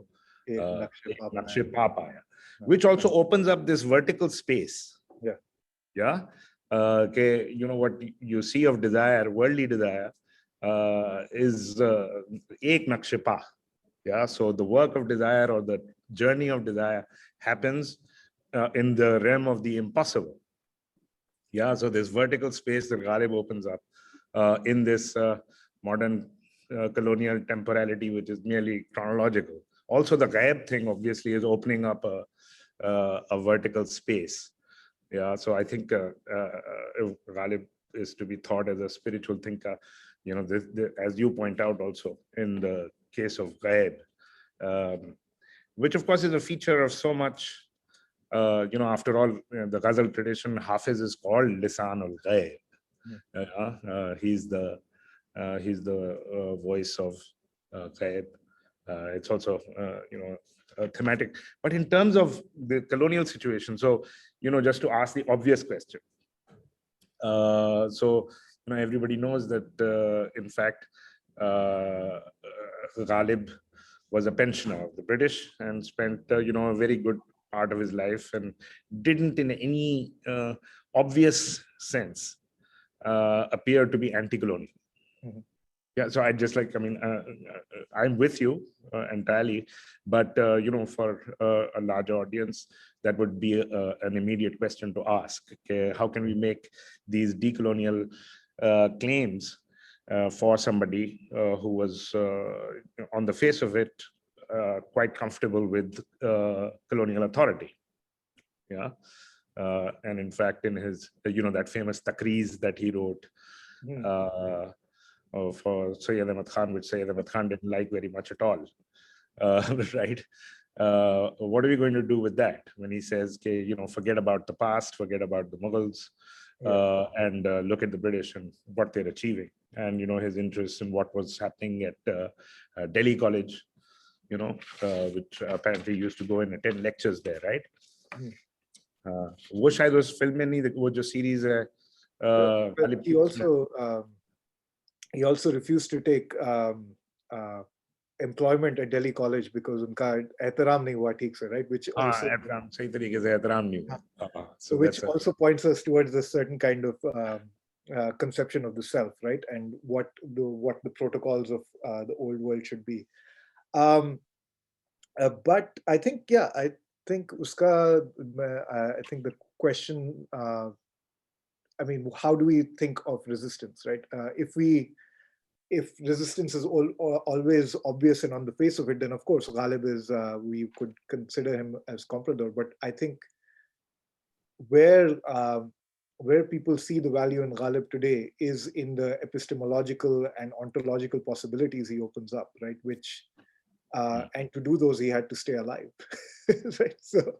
एक नक्शे पा पाया, which also opens up this vertical space. Yeah. What you see of desire, worldly desire, is ek naqshe pa. Yeah, so the work of desire or the journey of desire happens in the realm of the impossible. Yeah, so this vertical space that Ghalib opens up in this modern colonial temporality, which is merely chronological. Also, the ghaib thing obviously is opening up a vertical space. Yeah, so I think if Ghalib is to be thought as a spiritual thinker, as you point out also in the case of ghaib, which of course is a feature of so much. After all, the Ghazal tradition, Hafiz is called Lisan al-Ghaib. He's the voice of ghaib. It's also thematic. But in terms of the colonial situation, so just to ask the obvious question. Everybody knows that in fact Ghalib was a pensioner of the British and spent a very good part of his life and didn't in any obvious sense appear to be anti-colonial. Mhm. Yeah, so I just like, I'm with you entirely, but for a larger audience, that would be an immediate question to ask. Okay, how can we make these decolonial claims for somebody who was, on the face of it, quite comfortable with colonial authority? Yeah, and in fact, in his, that famous takreez that he wrote. Mhm. For Sayyid Ahmad Khan, which Sayyid Ahmad Khan didn't like very much at all. Right? What are we going to do with that when he says, okay, forget about the past, forget about the Mughals, and look at the British and what they're achieving, and his interest in what was happening at Delhi College, which apparently used to go and attend lectures there, right? वो शायद उस film में नहीं, वो जो series है But Ghalib की, उसमें he also refused to take employment at Delhi College because उनका एहतराम नहीं हुआ ठीक से, right? Which हाँ, also एहतराम सही तरीके से एहतराम नहीं हुआ. So which that's a, also points us towards a certain kind of conception of the self, right? And what the protocols of the old world should be. But I think, yeah, I think I think the question, I mean, how do we think of resistance, right? If resistance is always obvious and on the face of it, then of course Ghalib is, we could consider him as comprador. But I think where people see the value in Ghalib today is in the epistemological and ontological possibilities he opens up, right? Which and to do those, he had to stay alive, right? So,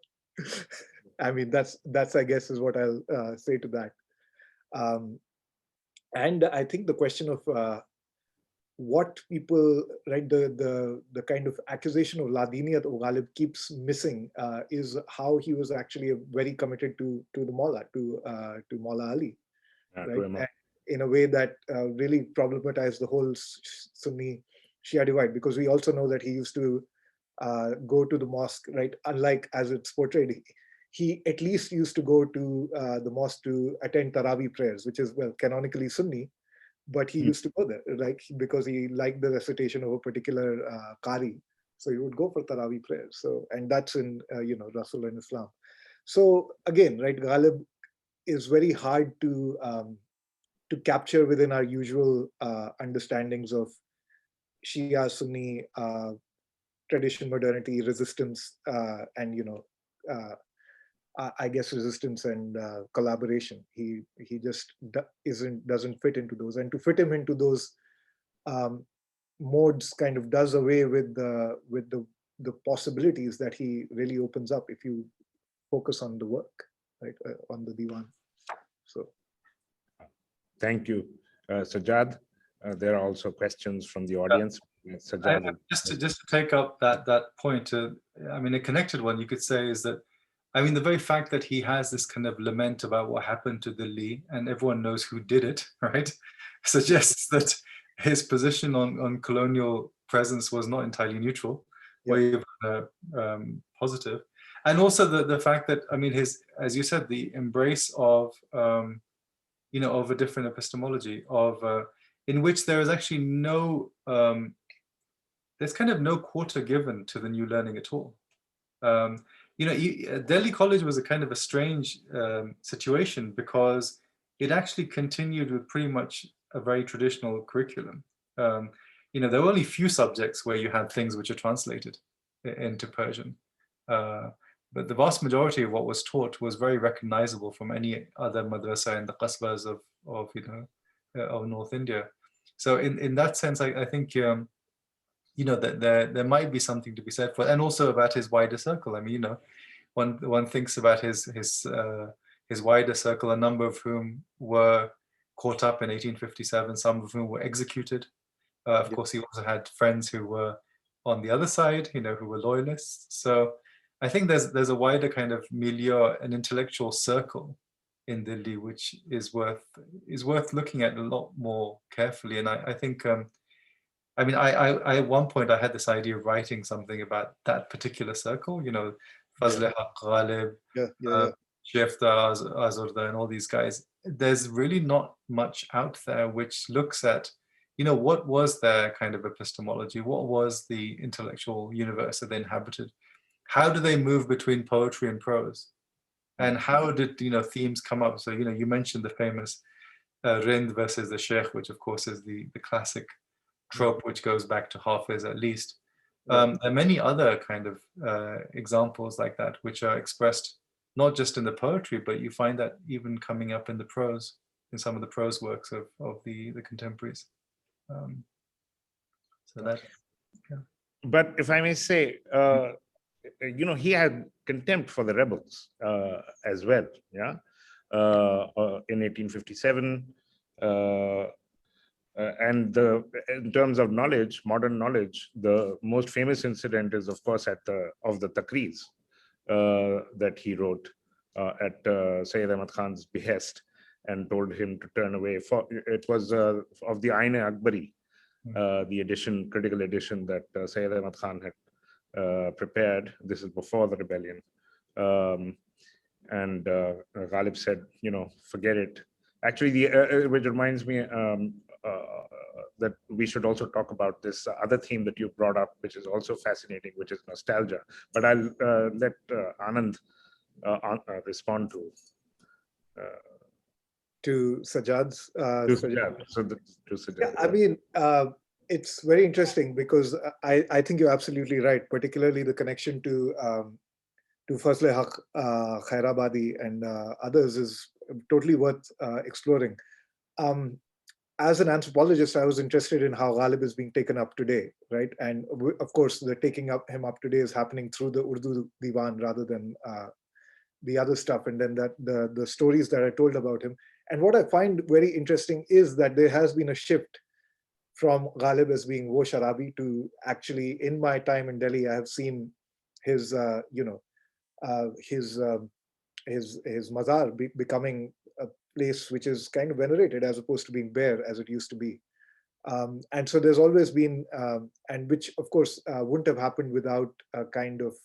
I mean, that's I guess is what I'll say to that. And I think the question of what people, right, the kind of accusation of Ladiniyat of Ghalib keeps missing is how he was actually very committed to the Mullah, to Mullah Ali, right? And in a way that really problematized the whole Sunni Shia divide, because we also know that he used to go to the mosque, right? Unlike as it's portrayed, he at least used to go to the mosque to attend Taraweeh prayers, which is, well, canonically Sunni, but he used to go there, like, because he liked the recitation of a particular Qari. So he would go for Taraweeh prayers. So, and that's in, Rasul and Islam. So again, right, Ghalib is very hard to capture within our usual understandings of Shia, Sunni, tradition, modernity, resistance, and I guess resistance and collaboration. He just doesn't fit into those, and to fit him into those modes kind of does away with the possibilities that he really opens up if you focus on the work, right, on the diwan. So, thank you, Sajjad. There are also questions from the audience. Sajjad, just to take up that point, I mean, a connected one you could say is that, I mean, the very fact that he has this kind of lament about what happened to Delhi and everyone knows who did it, right, suggests that his position on colonial presence was not entirely neutral, or even positive. And also the fact that, I mean, his, as you said, the embrace of, of a different epistemology, of in which there is actually no, there's kind of no quarter given to the new learning at all. Delhi College was a kind of a strange situation because it actually continued with pretty much a very traditional curriculum. There were only few subjects where you had things which are translated into Persian. But the vast majority of what was taught was very recognizable from any other madrasa in the qasbas of North India. So in that sense, I think that there might be something to be said for, and also about his wider circle. I mean, one thinks about his wider circle, a number of whom were caught up in 1857, some of whom were executed. Of course, he also had friends who were on the other side, who were loyalists. So I think there's a wider kind of milieu, an intellectual circle in Delhi, which is worth looking at a lot more carefully. And I think, I mean, I at one point I had this idea of writing something about that particular circle, Fazl Haq, Ghalib, Shefta, Azurda, and all these guys. There's really not much out there which looks at, what was their kind of epistemology? What was the intellectual universe that they inhabited? How do they move between poetry and prose? And how did, themes come up? So, you mentioned the famous Rind versus the Sheikh, which of course is the classic trope, which goes back to Hafiz at least. There are many other kind of examples like that, which are expressed not just in the poetry, but you find that even coming up in the prose, in some of the prose works of the contemporaries. So that, yeah. But if I may say, he had contempt for the rebels as well. Yeah, in 1857, and in terms of knowledge, modern knowledge, the most famous incident is, of course, of the Takreez that he wrote at Sayyid Ahmad Khan's behest and told him to turn away. It was of the Ain Akbari, the critical edition that Sayyid Ahmad Khan had prepared. This is before the rebellion. And Ghalib said, forget it. Actually, which reminds me that we should also talk about this other theme that you brought up, which is also fascinating, which is nostalgia. But I'll let Anand respond to Sajjad's. To Sajjad. Yeah, I mean, it's very interesting because I think you're absolutely right, particularly the connection to Fazl-e Haq Khairabadi and others is totally worth exploring. As an anthropologist, I was interested in how Ghalib is being taken up today, right? And of course, the taking him up today is happening through the Urdu Diwan rather than the other stuff. And then the stories that are told about him. And what I find very interesting is that there has been a shift from Ghalib as being wo sharabi to actually, in my time in Delhi, I have seen his, his mazar becoming a place which is kind of venerated as opposed to being bare as it used to be. And so there's always been, and which of course wouldn't have happened without a kind of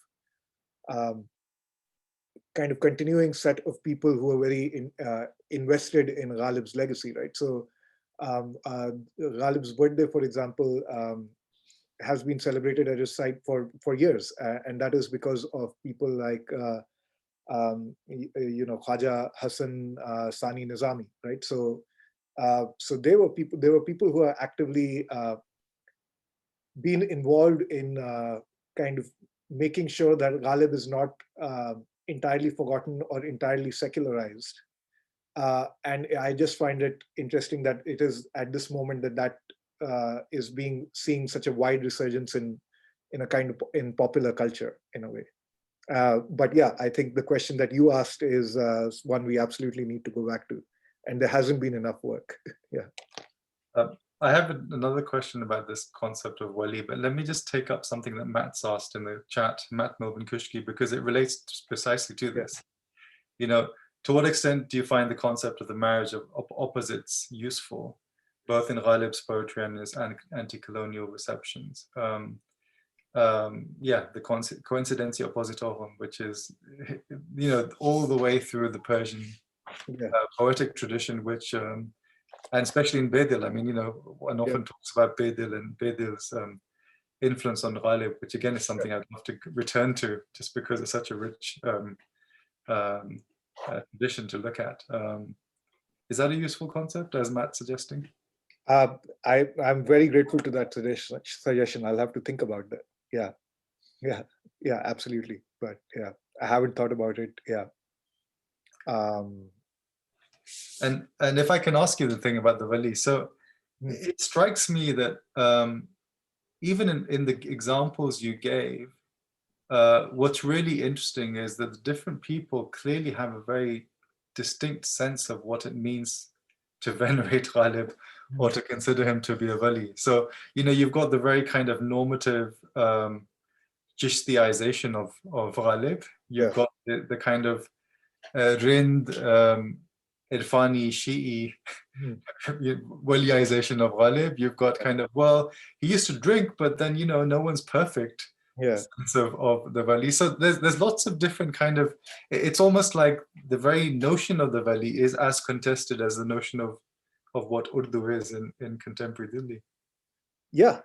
continuing set of people who are very invested in Ghalib's legacy, right? So Ghalib's birthday, for example, has been celebrated at his site for years, and that is because of people like Khwaja Hassan Sani Nizami, right? So there were people who are actively been involved in kind of making sure that Ghalib is not entirely forgotten or entirely secularized. And I just find it interesting that it is at this moment that is seeing such a wide resurgence in a kind of in popular culture in a way. But yeah, I think the question that you asked is one we absolutely need to go back to, and there hasn't been enough work. Yeah. I have another question about this concept of wali, but let me just take up something that Matt's asked in the chat, Matt Melbourne Kushki, because it relates precisely to this. To what extent do you find the concept of the marriage of opposites useful, both in Ghalib's poetry and his anti-colonial receptions? The coincidentia oppositorum, which is, all the way through the Persian poetic tradition, which, and especially in Bedil, I mean, one often talks about Bedil and Bedil's influence on Ghalib, which again is something I'd love to return to, just because it's such a rich tradition to look at. Is that a useful concept, as Matt's suggesting? I'm very grateful to that suggestion. I'll have to think about that. Yeah, absolutely. But yeah, I haven't thought about it. Yeah. And if I can ask you the thing about the wali, so it strikes me that even in the examples you gave, what's really interesting is that the different people clearly have a very distinct sense of what it means to venerate Ghalib or to consider him to be a wali. So, you've got the very kind of normative Chishtiization of Ghalib. You've got the kind of Rind, Irfani, Shi'i waliization of Ghalib. You've got kind of, well, he used to drink, but then, no one's perfect. Sense of the wali. So there's lots of different kind of, it's almost like the very notion of the wali is as contested as the notion of what Urdu is in contemporary Delhi. Yeah,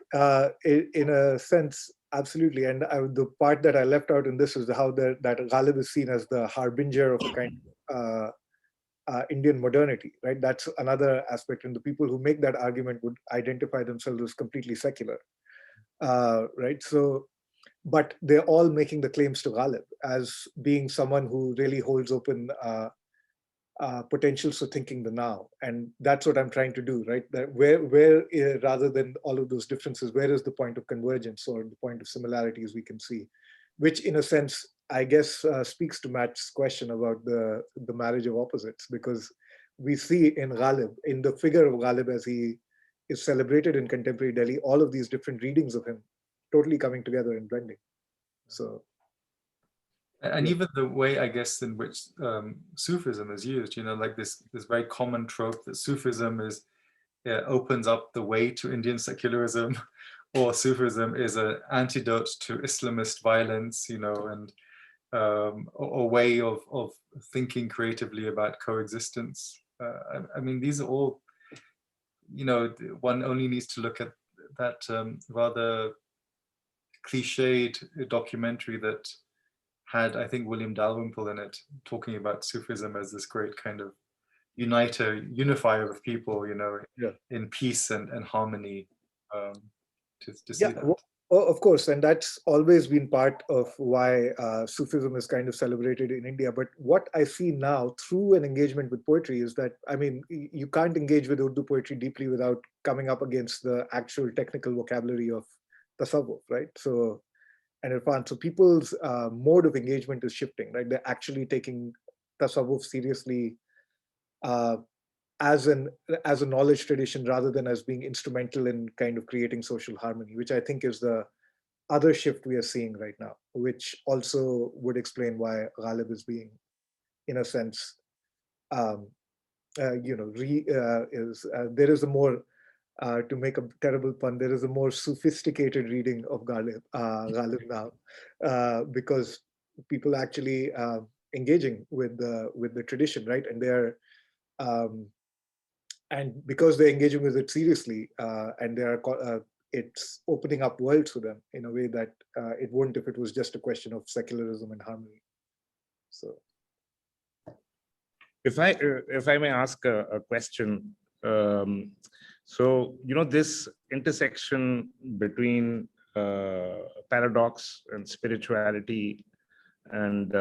in a sense, absolutely. And the part that I left out in this is how that Ghalib is seen as the harbinger of a kind of Indian modernity, right? That's another aspect. And the people who make that argument would identify themselves as completely secular, right? So, but they're all making the claims to Ghalib as being someone who really holds open potentials for thinking the now, and that's what I'm trying to do, right? That where rather than all of those differences, where is the point of convergence or the point of similarities we can see, which in a sense, I guess, speaks to Matt's question about the marriage of opposites, because we see in Ghalib, in the figure of Ghalib as he is celebrated in contemporary Delhi, all of these different readings of him totally coming together and blending. So. And even the way, I guess, in which Sufism is used, like this very common trope that Sufism opens up the way to Indian secularism, or Sufism is an antidote to Islamist violence, and a way of thinking creatively about coexistence. I mean, these are all, one only needs to look at that rather cliched documentary that had, I think, William Dalrymple in it, talking about Sufism as this great kind of unifier of people, in peace and harmony, to see that. Well, of course, and that's always been part of why Sufism is kind of celebrated in India. But what I see now through an engagement with poetry is that, I mean, you can't engage with Urdu poetry deeply without coming up against the actual technical vocabulary of tasawwuf, right? So, and Irfan, so people's mode of engagement is shifting, right? They're actually taking tasawwuf seriously as a knowledge tradition rather than as being instrumental in kind of creating social harmony, which I think is the other shift we are seeing right now, which also would explain why Ghalib is being, in a sense, there is a more, to make a terrible pun, there is a more sophisticated reading of Ghalib now, because people are actually engaging with the tradition, right? And they're and because they're engaging with it seriously, and it's opening up worlds for them in a way that it wouldn't if it was just a question of secularism and harmony. So, if I may ask a question, so this intersection between paradox and spirituality and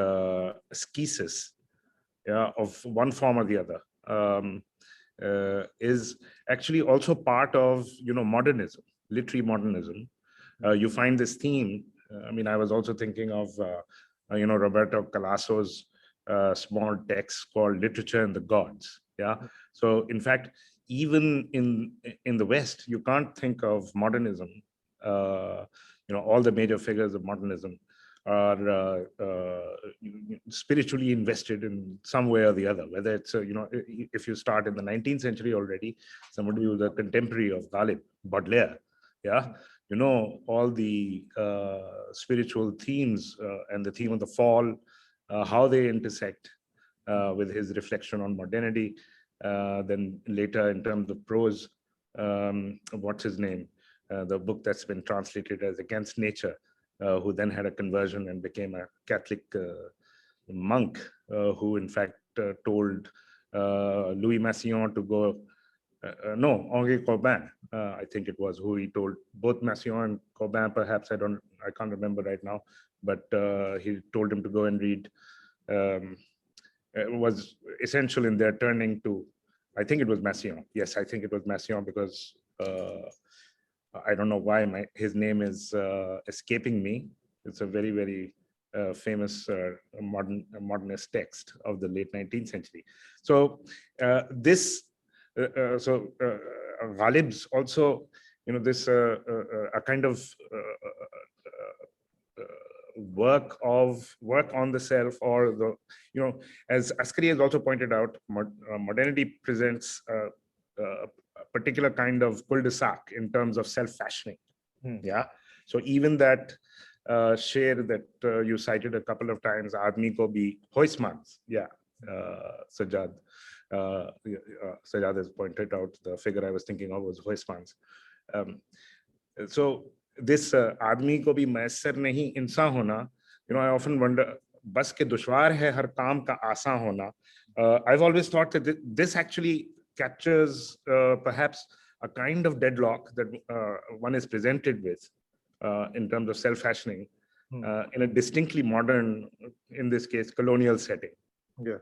ascesis, of one form or the other, is actually also part of modernism, literary modernism. You find this theme. I mean, I was also thinking of Roberto Calasso's small text called "Literature and the Gods." Yeah. So, in fact, even in the West, you can't think of modernism. All the major figures of modernism are spiritually invested in some way or the other, whether it's if you start in the 19th century already, somebody who's a contemporary of Ghalib, Baudelaire, all the spiritual themes and the theme of the fall, how they intersect with his reflection on modernity. Then later, in terms of prose, what's his name, the book that's been translated as Against Nature, who then had a conversion and became a Catholic monk, who in fact told Louis Massignon to go, Henri Corbin, I think it was, who he told, both Massignon and Corbin, perhaps, I can't remember right now, but he told him to go and read. It was essential in their turning to, I think it was Massignon. Yes, I think it was Massignon, because I don't know why his name is escaping me. It's a very, very famous modernist text of the late 19th century. So Ghalib's also, this a kind of work on the self, or the, as Askari has also pointed out, modernity presents a particular kind of cul-de-sac in terms of self-fashioning. Yeah. So even that share that you cited a couple of times, Aadmi ko bhi hoismans, Sajjad, Sajjad has pointed out, the figure I was thinking of was Huisman's. So this आदमी को भी मैसर नहीं इंसान होना, I often wonder, बस के दुश्वार है हर काम का आसान होना. I've always thought that this actually captures perhaps a kind of deadlock that one is presented with in terms of self-fashioning in a distinctly modern, in this case, colonial setting. Yeah.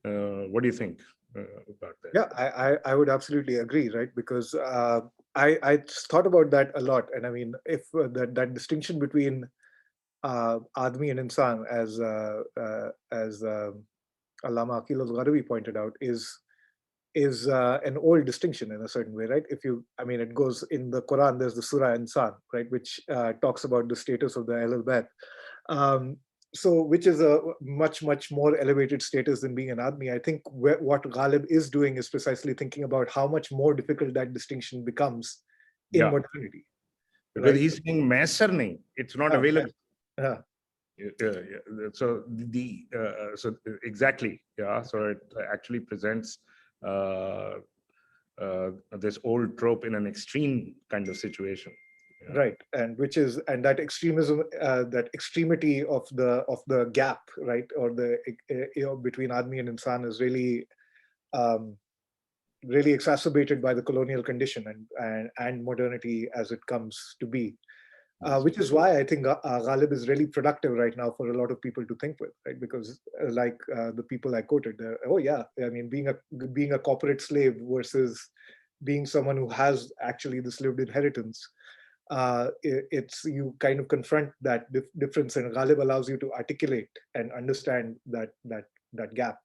What do you think about that? Yeah, I would absolutely agree, right? Because I thought about that a lot. And I mean, if that distinction between Admi and Insan, as Allama Aqil al-Gharawi pointed out, is an old distinction in a certain way, right? I mean, it goes in the Quran, there's the Surah Insan, right, which talks about the status of the Ahlul Bayt. So, which is a much, much more elevated status than being an Admi. I think what Ghalib is doing is precisely thinking about how much more difficult that distinction becomes in modernity. Because he's saying Maisar nahi, it's not available. Yeah. So so exactly, so it actually presents this old trope in an extreme kind of situation. Right, and that extremism, that extremity of the gap, right, or the between Admi and Insan is really really exacerbated by the colonial condition and modernity as it comes to be. Which is why I think Ghalib is really productive right now for a lot of people to think with, right? Because like the people I quoted, I mean, being a corporate slave versus being someone who has actually this lived inheritance, it's you kind of confront that difference, and Ghalib allows you to articulate and understand that gap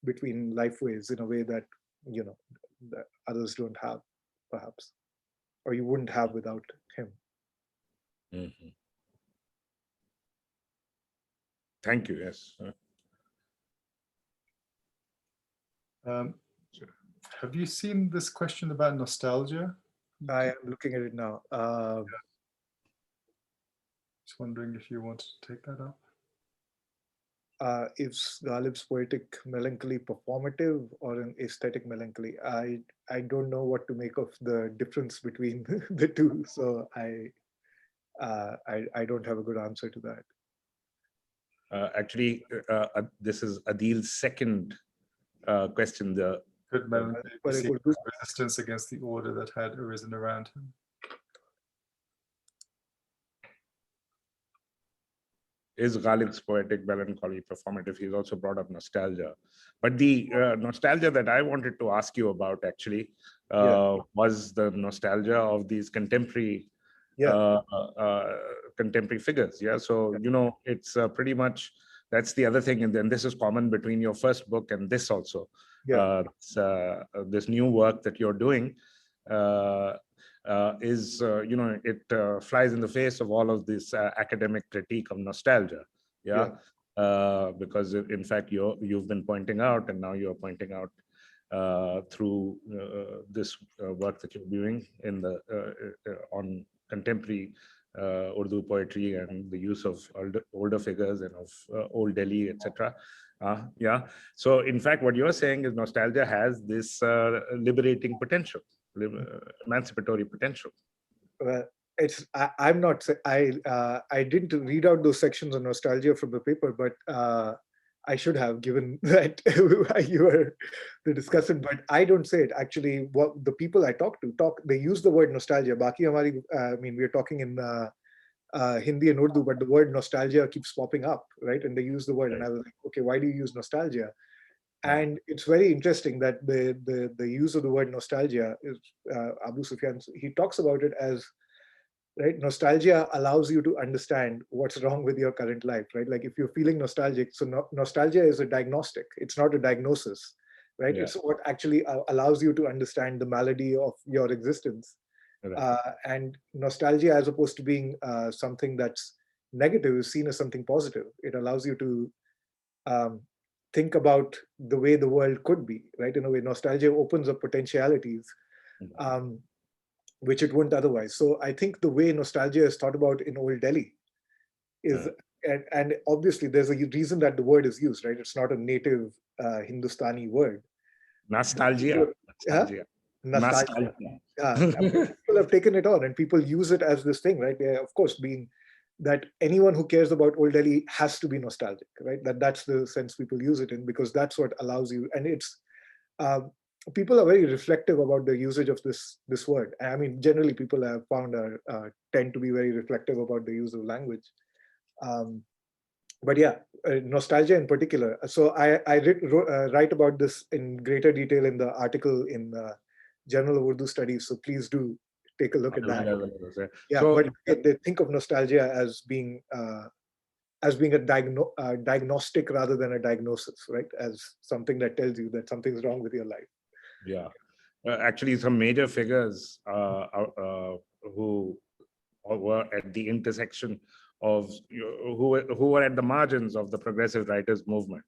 between lifeways in a way that that others don't have, perhaps, or you wouldn't have without him. Mm-hmm. Thank you. Yes. Have you seen this question about nostalgia? I am looking at it now. Just wondering if you wanted to take that up. Is Ghalib's poetic melancholy performative or an aesthetic melancholy? I don't know what to make of the difference between the two, so I don't have a good answer to that. Actually, this is Adil's second question. The could melancholy resistance against the order that had arisen around him? Is Ghalib's poetic melancholy performative? He's also brought up nostalgia. But the nostalgia that I wanted to ask you about actually was the nostalgia of these contemporary contemporary figures. Yeah. So, it's pretty much, that's the other thing. And then this is common between your first book and this also. This new work that you're doing is, it flies in the face of all of this academic critique of nostalgia. Because in fact, you've been pointing out, and now you're pointing out through this work that you're doing in the on contemporary Urdu poetry and the use of older figures and of Old Delhi, etc. So in fact, what you're saying is nostalgia has this liberating potential, emancipatory potential. Well, I'm not. I didn't read out those sections on nostalgia from the paper, but I should have, given that you were the discussant. But I don't say it. Actually, what the people I talk to they use the word nostalgia. Baki hamari, I mean, we're talking in Hindi and Urdu, but the word nostalgia keeps popping up, right? And they use the word, and I was like, okay, why do you use nostalgia? And it's very interesting that the use of the word nostalgia is Abu Sufyan. He talks about it as, right, nostalgia allows you to understand what's wrong with your current life, right? Like if you're feeling nostalgic, so nostalgia is a diagnostic. It's not a diagnosis, right? It's what actually allows you to understand the malady of your existence. And nostalgia, as opposed to being something that's negative, is seen as something positive. It allows you to think about the way the world could be, right? In a way, nostalgia opens up potentialities, which it wouldn't otherwise. So I think the way nostalgia is thought about in Old Delhi is and obviously there's a reason that the word is used, right? It's not a native Hindustani word. Nostalgia. Yeah? Nostalgia. People have taken it on, and people use it as this thing, right? They, of course, being that anyone who cares about Old Delhi has to be nostalgic, right? That's the sense people use it in, because that's what allows you. And it's people are very reflective about the usage of this word. I mean, generally, people have found tend to be very reflective about the use of language. But yeah, nostalgia in particular. So I write about this in greater detail in the article in Journal of Urdu Studies. So please do take a look at that. Yeah, So, but they think of nostalgia as being a diagnostic rather than a diagnosis, right? As something that tells you that something's wrong with your life. Yeah, actually, some major figures who were at the intersection of who were at the margins of the progressive writers movement,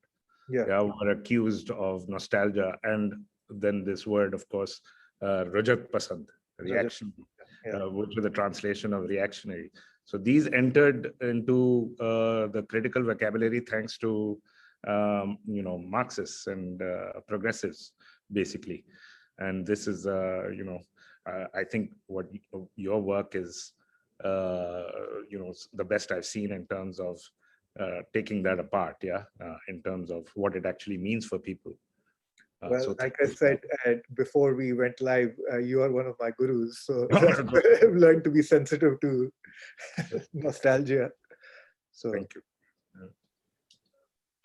were accused of nostalgia, and then this word, of course, Rajat Pasand, reaction, which was the translation of reactionary. So these entered into the critical vocabulary thanks to Marxists and progressives, basically. And this is I think what your work is the best I've seen in terms of taking that apart, in terms of what it actually means for people. Well, so like I said before we went live, you are one of my gurus, so I've learned to be sensitive to nostalgia. So thank you.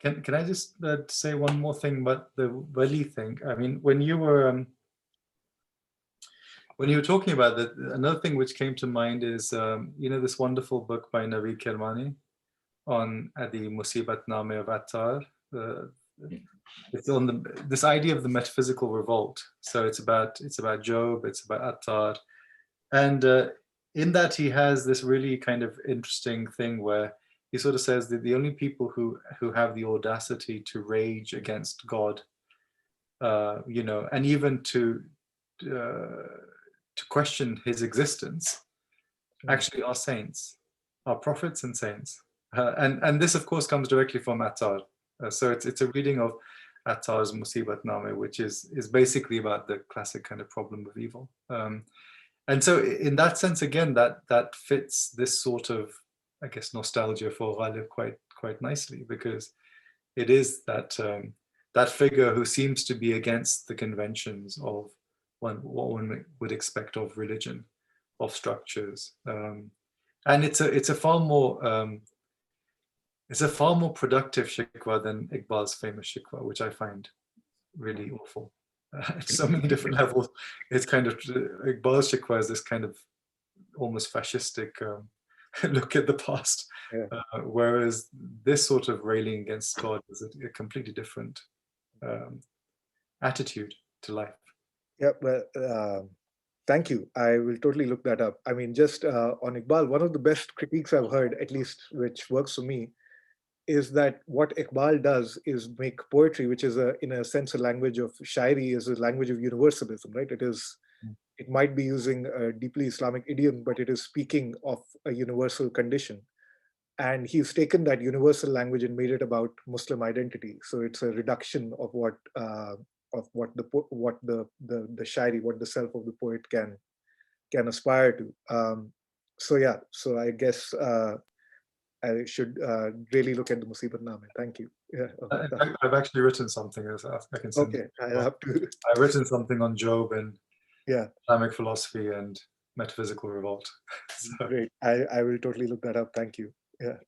Can I just say one more thing about the Wali thing? I mean, when you were talking about that, another thing which came to mind is this wonderful book by Navi Kermani on the Musibat Name of Attar. It's on this idea of the metaphysical revolt. So it's about Job, it's about Attar, and in that he has this really kind of interesting thing where he sort of says that the only people who have the audacity to rage against God, and even to question his existence, actually are saints, are prophets and saints, and this of course comes directly from Attar. So it's a reading of Attar's Musibat Name, which is basically about the classic kind of problem of evil. And so in that sense, again, that fits this sort of, I guess, nostalgia for Ghalib quite nicely, because it is that figure who seems to be against the conventions of what one would expect of religion, of structures, and it's a far more productive shikwa than Iqbal's famous shikwa, which I find really awful. At so many different levels. It's kind of, Iqbal's shikwa is this kind of almost fascistic look at the past, whereas this sort of railing against God is a completely different attitude to life. Yeah, well, thank you. I will totally look that up. I mean, just on Iqbal, one of the best critiques I've heard, at least which works for me, is that what Iqbal does is make poetry, which is in a sense a language of shairi, is a language of universalism, right? It might be using a deeply Islamic idiom, but it is speaking of a universal condition. And he's taken that universal language and made it about Muslim identity. So it's a reduction of what the shairi, what the self of the poet can aspire to. So I guess I should really look at the Musibat Name. Thank you. Yeah. In fact, I've actually written something. I can send. Okay, I'll have to. I've written something on Job and yeah, Islamic philosophy and metaphysical revolt. So. Great. I will totally look that up. Thank you. Yeah.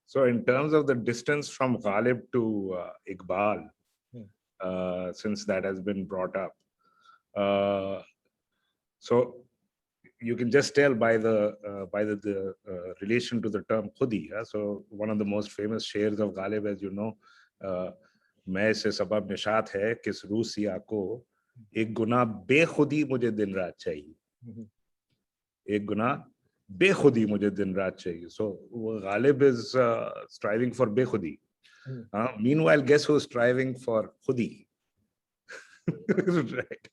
So in terms of the distance from Ghalib to Iqbal, since that has been brought up, so you can just tell by the relation to the term khudi. So one of the most famous shares of Ghalib, as you know, मैं से सबब निशात है किस Russia को एक गुना बेखुदी मुझे दिन रात चाहिए, एक गुना बेखुदी मुझे दिन रात चाहिए. So Ghalib is striving for bekhudi. Meanwhile, guess who's striving for khudi? Right.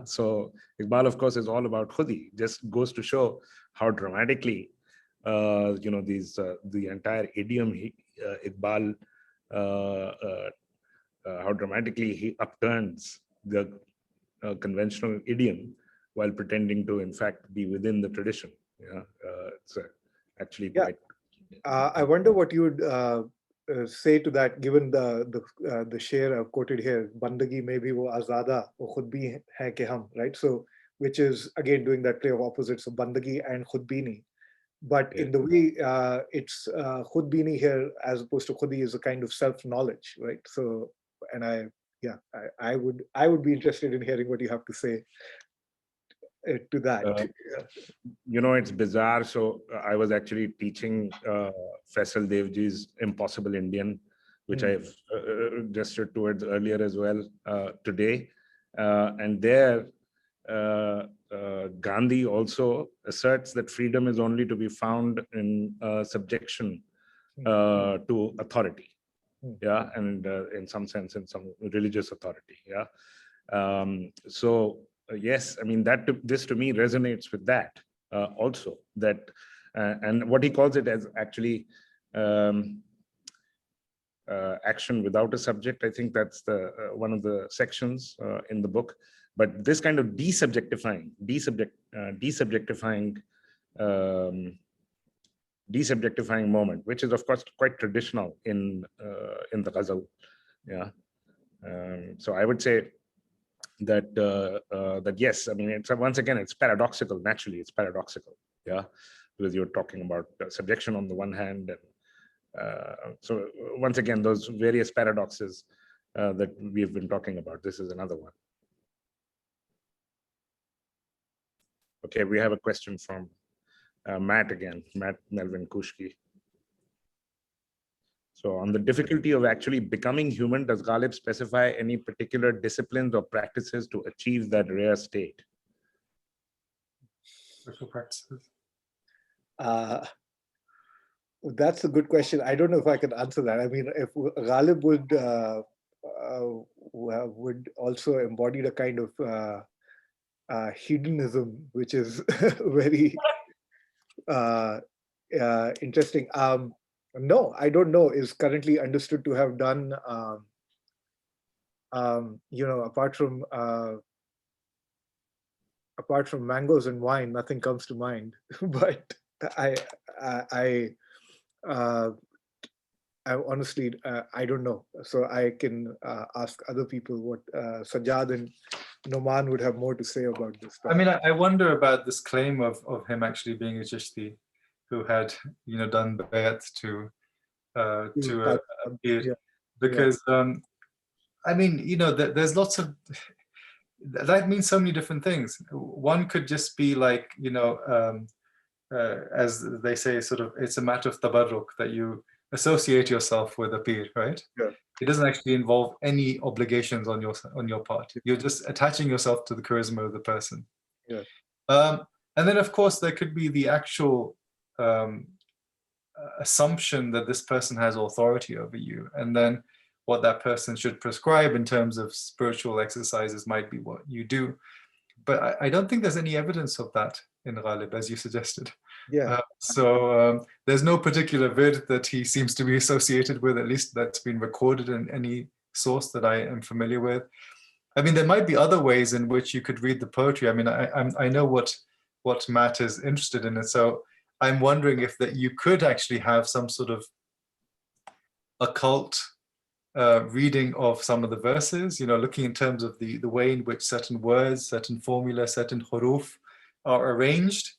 So Iqbal, of course, is all about khudi. Just goes to show how dramatically the entire idiom, Iqbal, how dramatically he upturns the conventional idiom while pretending to, in fact, be within the tradition. Yeah, it's actually quite. I wonder what you would say to that, given the share I've quoted here, "Bandagi mein bhi wo azada, wo khud bhi hai ke hum," right? So, which is again doing that play of opposites of bandagi and khudbini. But in the way it's khudbini here, as opposed to khudi, is a kind of self-knowledge, right? So, and I would be interested in hearing what you have to say to that. It's bizarre. So I was actually teaching Faisal Devji's Impossible Indian, which I've gestured towards earlier as well today. And there, Gandhi also asserts that freedom is only to be found in subjection to authority. Yeah, and in some sense, in some religious authority. Yeah. Yes, I mean, this to me resonates with that also, that and what he calls it as actually action without a subject. I think that's the one of the sections in the book. But this kind of desubjectifying moment, which is of course quite traditional in the ghazal. Yeah. So I would say that that yes, I mean, it's once again, it's paradoxical. Naturally, it's paradoxical. Yeah, because you're talking about subjection on the one hand, and so once again, those various paradoxes that we've been talking about. This is another one. Okay, we have a question from Matt again, Matt Melvin Kushki. So on the difficulty of actually becoming human, does Ghalib specify any particular disciplines or practices to achieve that rare state? Spiritual practices. That's a good question. I don't know if I can answer that. I mean, if Ghalib would also embody the kind of hedonism, which is very interesting. No, I don't know, is currently understood to have done, apart from mangoes and wine, nothing comes to mind. But I honestly, I don't know. So I can ask other people what Sajjad and Nauman would have more to say about this. I mean, I wonder about this claim of him actually being a Chishti who had, done bayat to appear, because I mean, there's lots of, that means so many different things. One could just be like, as they say, sort of, it's a matter of tabarruk, that you associate yourself with a peer, right? Yeah. It doesn't actually involve any obligations on your part. You're just attaching yourself to the charisma of the person. Yeah. And then, of course, there could be the actual assumption that this person has authority over you, and then what that person should prescribe in terms of spiritual exercises might be what you do. But I don't think there's any evidence of that in Ghalib, as you suggested. Yeah. So there's no particular vid that he seems to be associated with, at least that's been recorded in any source that I am familiar with. I mean, there might be other ways in which you could read the poetry. I mean, I know what Matt is interested in, and so I'm wondering if that you could actually have some sort of occult reading of some of the verses, looking in terms of the way in which certain words, certain formula, certain huruf are arranged.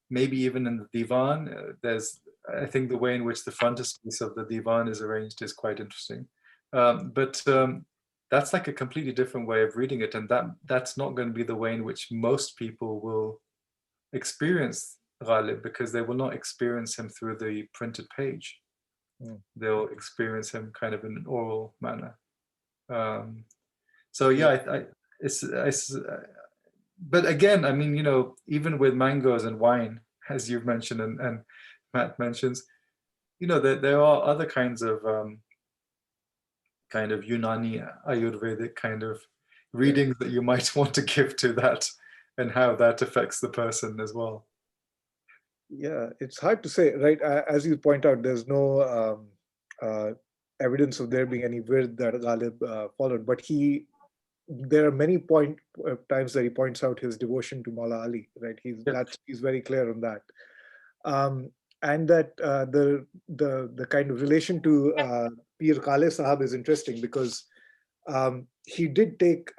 Maybe even in the divan, I think the way in which the frontispiece of the divan is arranged is quite interesting. But that's like a completely different way of reading it, and that's not going to be the way in which most people will experience Ghalib, because they will not experience him through the printed page. They'll experience him kind of in an oral manner. So yeah, but again, I mean, even with mangoes and wine, as you've mentioned and Matt mentions, there are other kinds of Unani Ayurvedic kind of readings that you might want to give to that, and how that affects the person as well. Yeah, it's hard to say, right? As you point out, there's no evidence of there being any wird that Ghalib followed, but there are many times that he points out his devotion to Maula Ali, right? He's very clear on that, and that the kind of relation to Pir Kale Sahab is interesting because he did take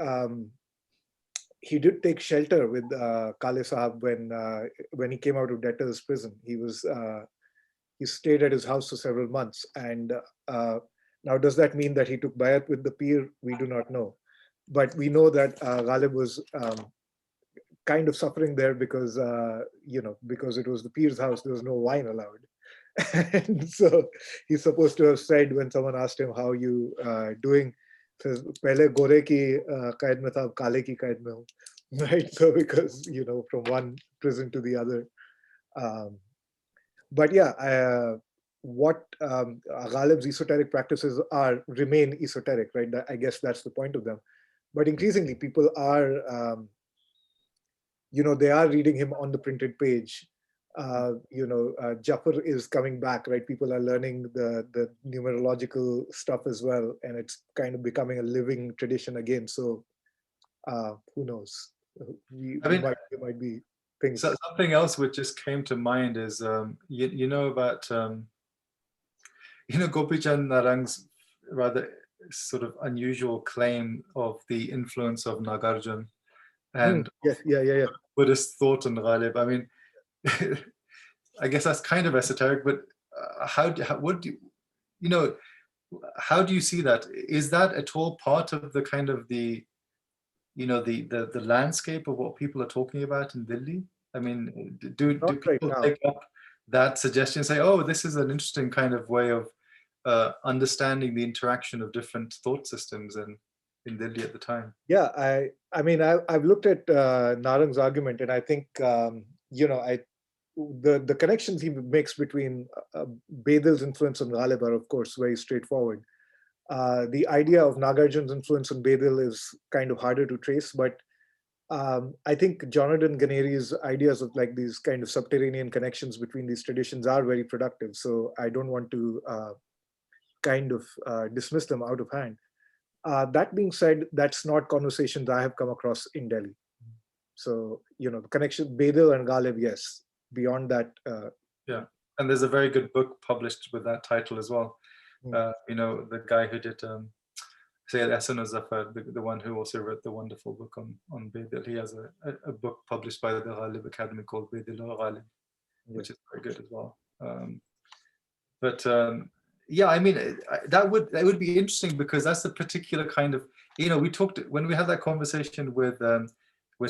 shelter with Kale Sahab when he came out of debtor's prison. He stayed at his house for several months, and now does that mean that he took bayat with the Pir? We do not know, but we know that Ghalib was kind of suffering there because because it was the Pir's house. There was no wine allowed, and so he's supposed to have said when someone asked him how you doing, says "Pehle gore ki qaid mein tha, ab kale ki qaid mein hu." Right? So because from one prison to the other. But yeah, what Ghalib's esoteric practices remain esoteric, right? I guess that's the point of them. But increasingly, people are, they are reading him on the printed page. Jafar is coming back, right? People are learning the numerological stuff as well, and it's kind of becoming a living tradition again. So who knows? There might be things. So something else which just came to mind is you know about Gopi Chand Narang's rather sort of unusual claim of the influence of Nagarjun and yeah. Buddhist thought on Ghalib. I mean, I guess that's kind of esoteric, but how do you see that? Is that at all part of the kind of the landscape of what people are talking about in Delhi? I mean, do people take up that suggestion and say, oh, this is an interesting kind of way of understanding the interaction of different thought systems in Delhi at the time? Yeah, I mean, I've looked at Narang's argument, and I think the connections he makes between Bedil's influence on Ghalib are, of course, very straightforward. The idea of Nagarjun's influence on Bedil is kind of harder to trace, but I think Jonathan Ganeri's ideas of like these kind of subterranean connections between these traditions are very productive. So I don't want to kind of dismiss them out of hand. That being said, that's not conversations I have come across in Delhi. So, the connection, Bedil and Ghalib, yes. Beyond that. Yeah. And there's a very good book published with that title as well. The guy who did Sayyid Ahsan al-Zafar, the one who also wrote the wonderful book on Bedil. He has a book published by the Ghalib Academy called Bedil or Ghalib, which is very good as well. Yeah, I mean, that would be interesting because that's the particular kind of, we talked when we had that conversation with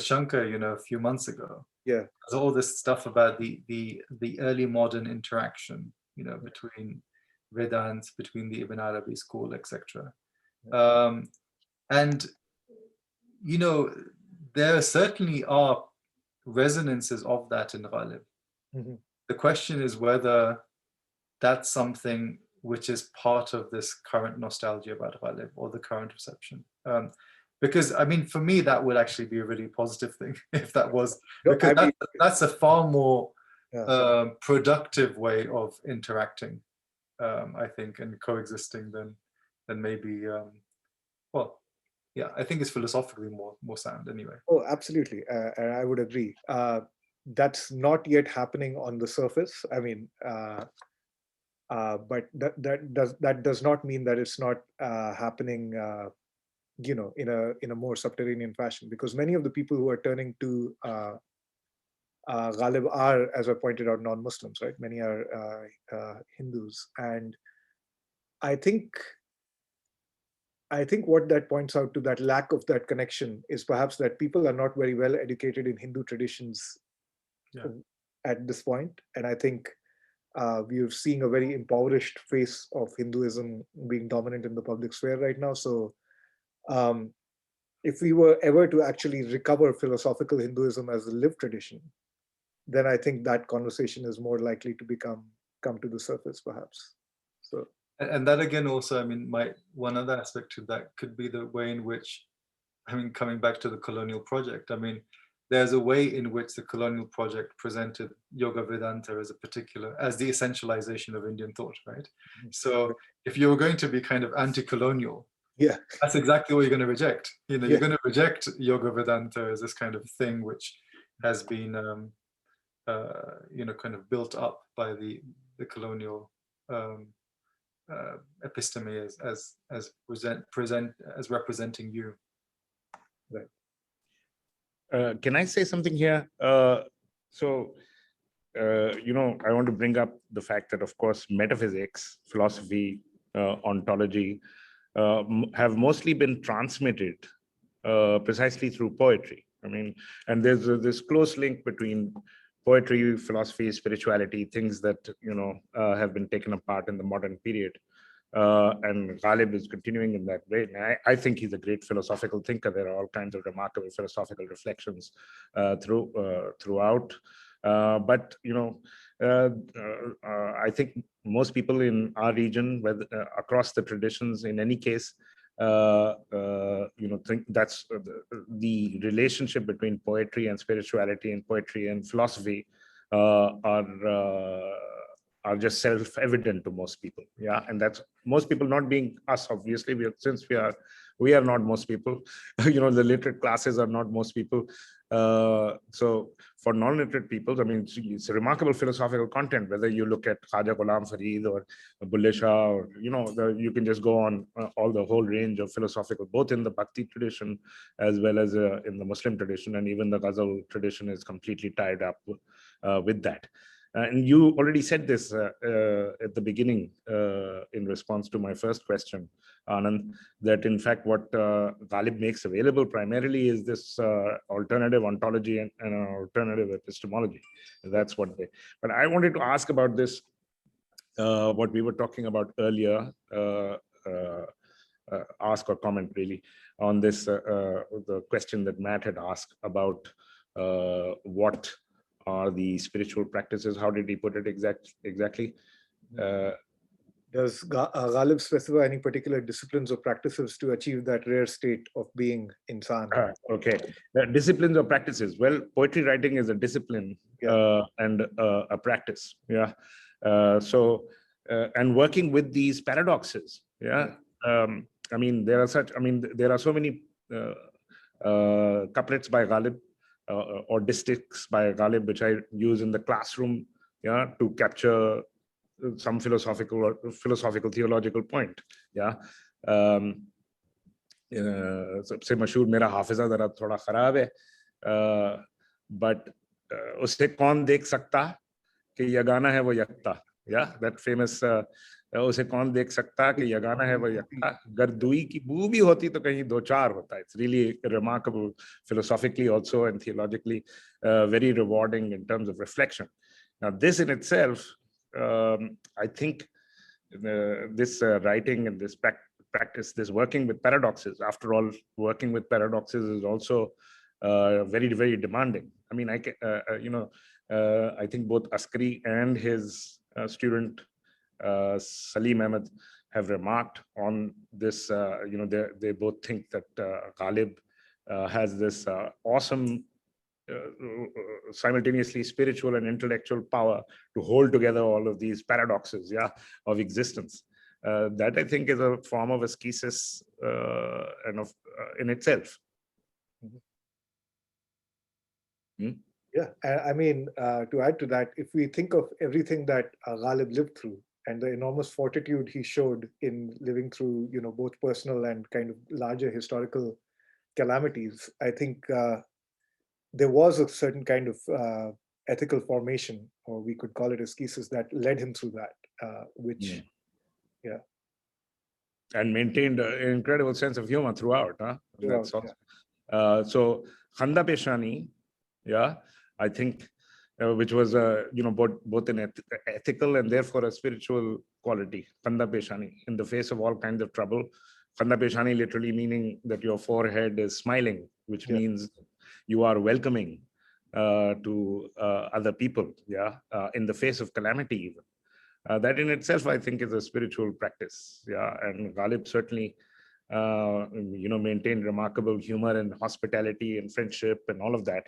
Shankar, a few months ago. Yeah, there's all this stuff about the early modern interaction, between Vedanta, between the Ibn Arabi school, etc. And there certainly are resonances of that in Ghalib. Mm-hmm. The question is whether that's something which is part of this current nostalgia about Ghalib or the current reception. Because, I mean, for me, that would actually be a really positive thing if that was, because that's a far more productive way of interacting, I think, and coexisting than maybe, I think it's philosophically more sound anyway. Oh, absolutely. And I would agree. That's not yet happening on the surface. I mean, but that does not mean that it's not happening, in a more subterranean fashion. Because many of the people who are turning to Ghalib are, as I pointed out, non-Muslims, right? Many are Hindus, and I think what that points out to that lack of that connection is perhaps that people are not very well educated in Hindu traditions at this point, and I think we're seeing a very impoverished face of Hinduism being dominant in the public sphere right now. So if we were ever to actually recover philosophical Hinduism as a lived tradition, then I think that conversation is more likely to come to the surface, perhaps. So. And that again also, I mean, one other aspect to that could be the way in which, I mean, coming back to the colonial project, I mean, there's a way in which the colonial project presented Yoga Vedanta as the essentialization of Indian thought, right? So if you were going to be kind of anti-colonial, yeah, that's exactly what you're going to reject. You know, yeah. you're going to reject Yoga Vedanta as this kind of thing which has been, you know, kind of built up by the colonial episteme as representing you. Right. Can I say something here? You know, I want to bring up the fact that, of course, metaphysics, philosophy, ontology have mostly been transmitted precisely through poetry. I mean, and there's this close link between poetry, philosophy, spirituality, things that, you know, have been taken apart in the modern period. And Ghalib is continuing in that way. And I think he's a great philosophical thinker. There are all kinds of remarkable philosophical reflections throughout. But, you know, I think most people in our region, whether, across the traditions, in any case, you know, think that's the relationship between poetry and spirituality and poetry and philosophy are just self-evident to most people. Yeah, and that's most people, not being us, obviously. Since we are not most people. You know, the literate classes are not most people. So for non-literate people, I mean, it's a remarkable philosophical content, whether you look at Khaja Ghulam Farid or Bulle Shah, or, you know, you can just go on all the whole range of philosophical, both in the Bhakti tradition as well as in the Muslim tradition, and even the Ghazal tradition is completely tied up with that. And you already said this at the beginning in response to my first question, Anand, that in fact what Ghalib makes available primarily is this alternative ontology and an alternative epistemology. That's what they. But I wanted to ask about this, what we were talking about earlier, ask or comment really on this, the question that Matt had asked about what are the spiritual practices. How did he put it exactly? Does Ghalib specify any particular disciplines or practices to achieve that rare state of being insan? Okay, disciplines or practices. Well, poetry writing is a discipline, yeah. And a practice. Yeah. And working with these paradoxes. Yeah. I mean, there are so many couplets by Ghalib or distichs by Ghalib, which I use in the classroom, yeah, to capture some philosophical theological point. Yeah. सबसे मशहूर मेरा हाफिजा जरा थोड़ा खराब है, but उसे कौन देख सकता कि यगाना है वो यकता. Yeah, that famous उसे कौन देख सकता कि यगाना है वो यकता, गर दुई की बू भी होती तो कहीं दो चार होता. It's really remarkable philosophically also, and theologically very rewarding in terms of reflection. Now this in itself, I think this writing and this practice, this working with paradoxes, after all, working with paradoxes is also very, very demanding. I mean, you know, I think both Askari and his student Salim Ahmed have remarked on this. You know, they both think that Ghalib has this awesome, simultaneously spiritual and intellectual power to hold together all of these paradoxes, yeah, of existence. That I think is a form of ascesis and of in itself. Yeah, I mean, to add to that, if we think of everything that Ghalib lived through and the enormous fortitude he showed in living through, you know, both personal and kind of larger historical calamities, I think there was a certain kind of ethical formation, or we could call it ascesis, that led him through that, which, yeah. And maintained an incredible sense of humor throughout. Huh? That's awesome. Yeah. So Khanda Peshani, yeah, I think, which was you know, both an ethical and therefore a spiritual quality. Khanda Peshani, in the face of all kinds of trouble. Khanda Peshani literally meaning that your forehead is smiling, which means you are welcoming to other people, yeah, in the face of calamity even. That in itself, I think, is a spiritual practice. Yeah, and Ghalib certainly maintained remarkable humor and hospitality and friendship and all of that,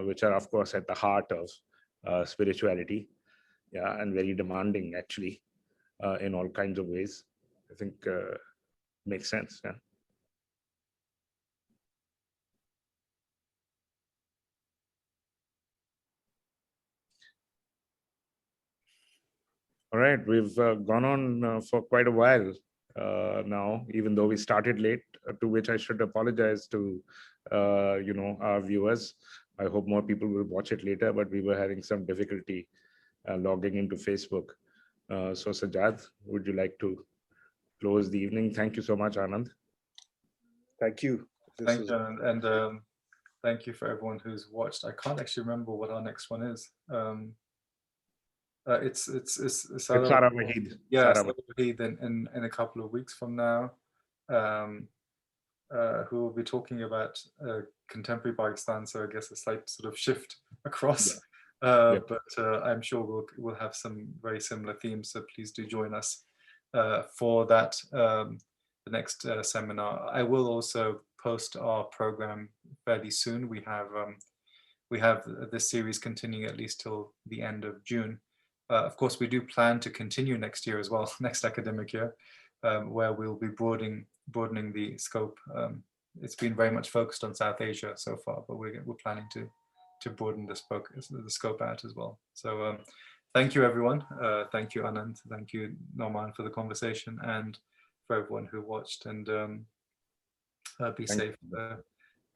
which are, of course, at the heart of spirituality. Yeah, and very demanding, actually, in all kinds of ways. I think makes sense. Yeah. All right, we've gone on for quite a while now, even though we started late, to which I should apologize to, our viewers. I hope more people will watch it later, but we were having some difficulty logging into Facebook. So Sajjad, would you like to close the evening? Thank you so much, Anand. Thank you. Thank you, Anand. And thank you for everyone who's watched. I can't actually remember what our next one is. It's Sarah Wahid. Yeah, Sarah Wahid in a couple of weeks from now, who will be talking about contemporary Pakistan. So I guess a slight sort of shift across, but I'm sure we'll have some very similar themes. So please do join us for that, the next seminar. I will also post our program fairly soon. We have this series continuing at least till the end of June. Of course, we do plan to continue next year as well, next academic year, where we'll be broadening the scope. It's been very much focused on South Asia so far, but we're planning to broaden the scope out as well. So thank you, everyone. Thank you, Anand. Thank you, Nauman, for the conversation, and for everyone who watched. And be safe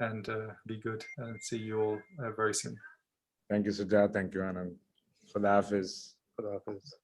and be good. And see you all very soon. Thank you, Sajjad. Thank you, Anand. Khuda Hafiz. Khuda Hafiz.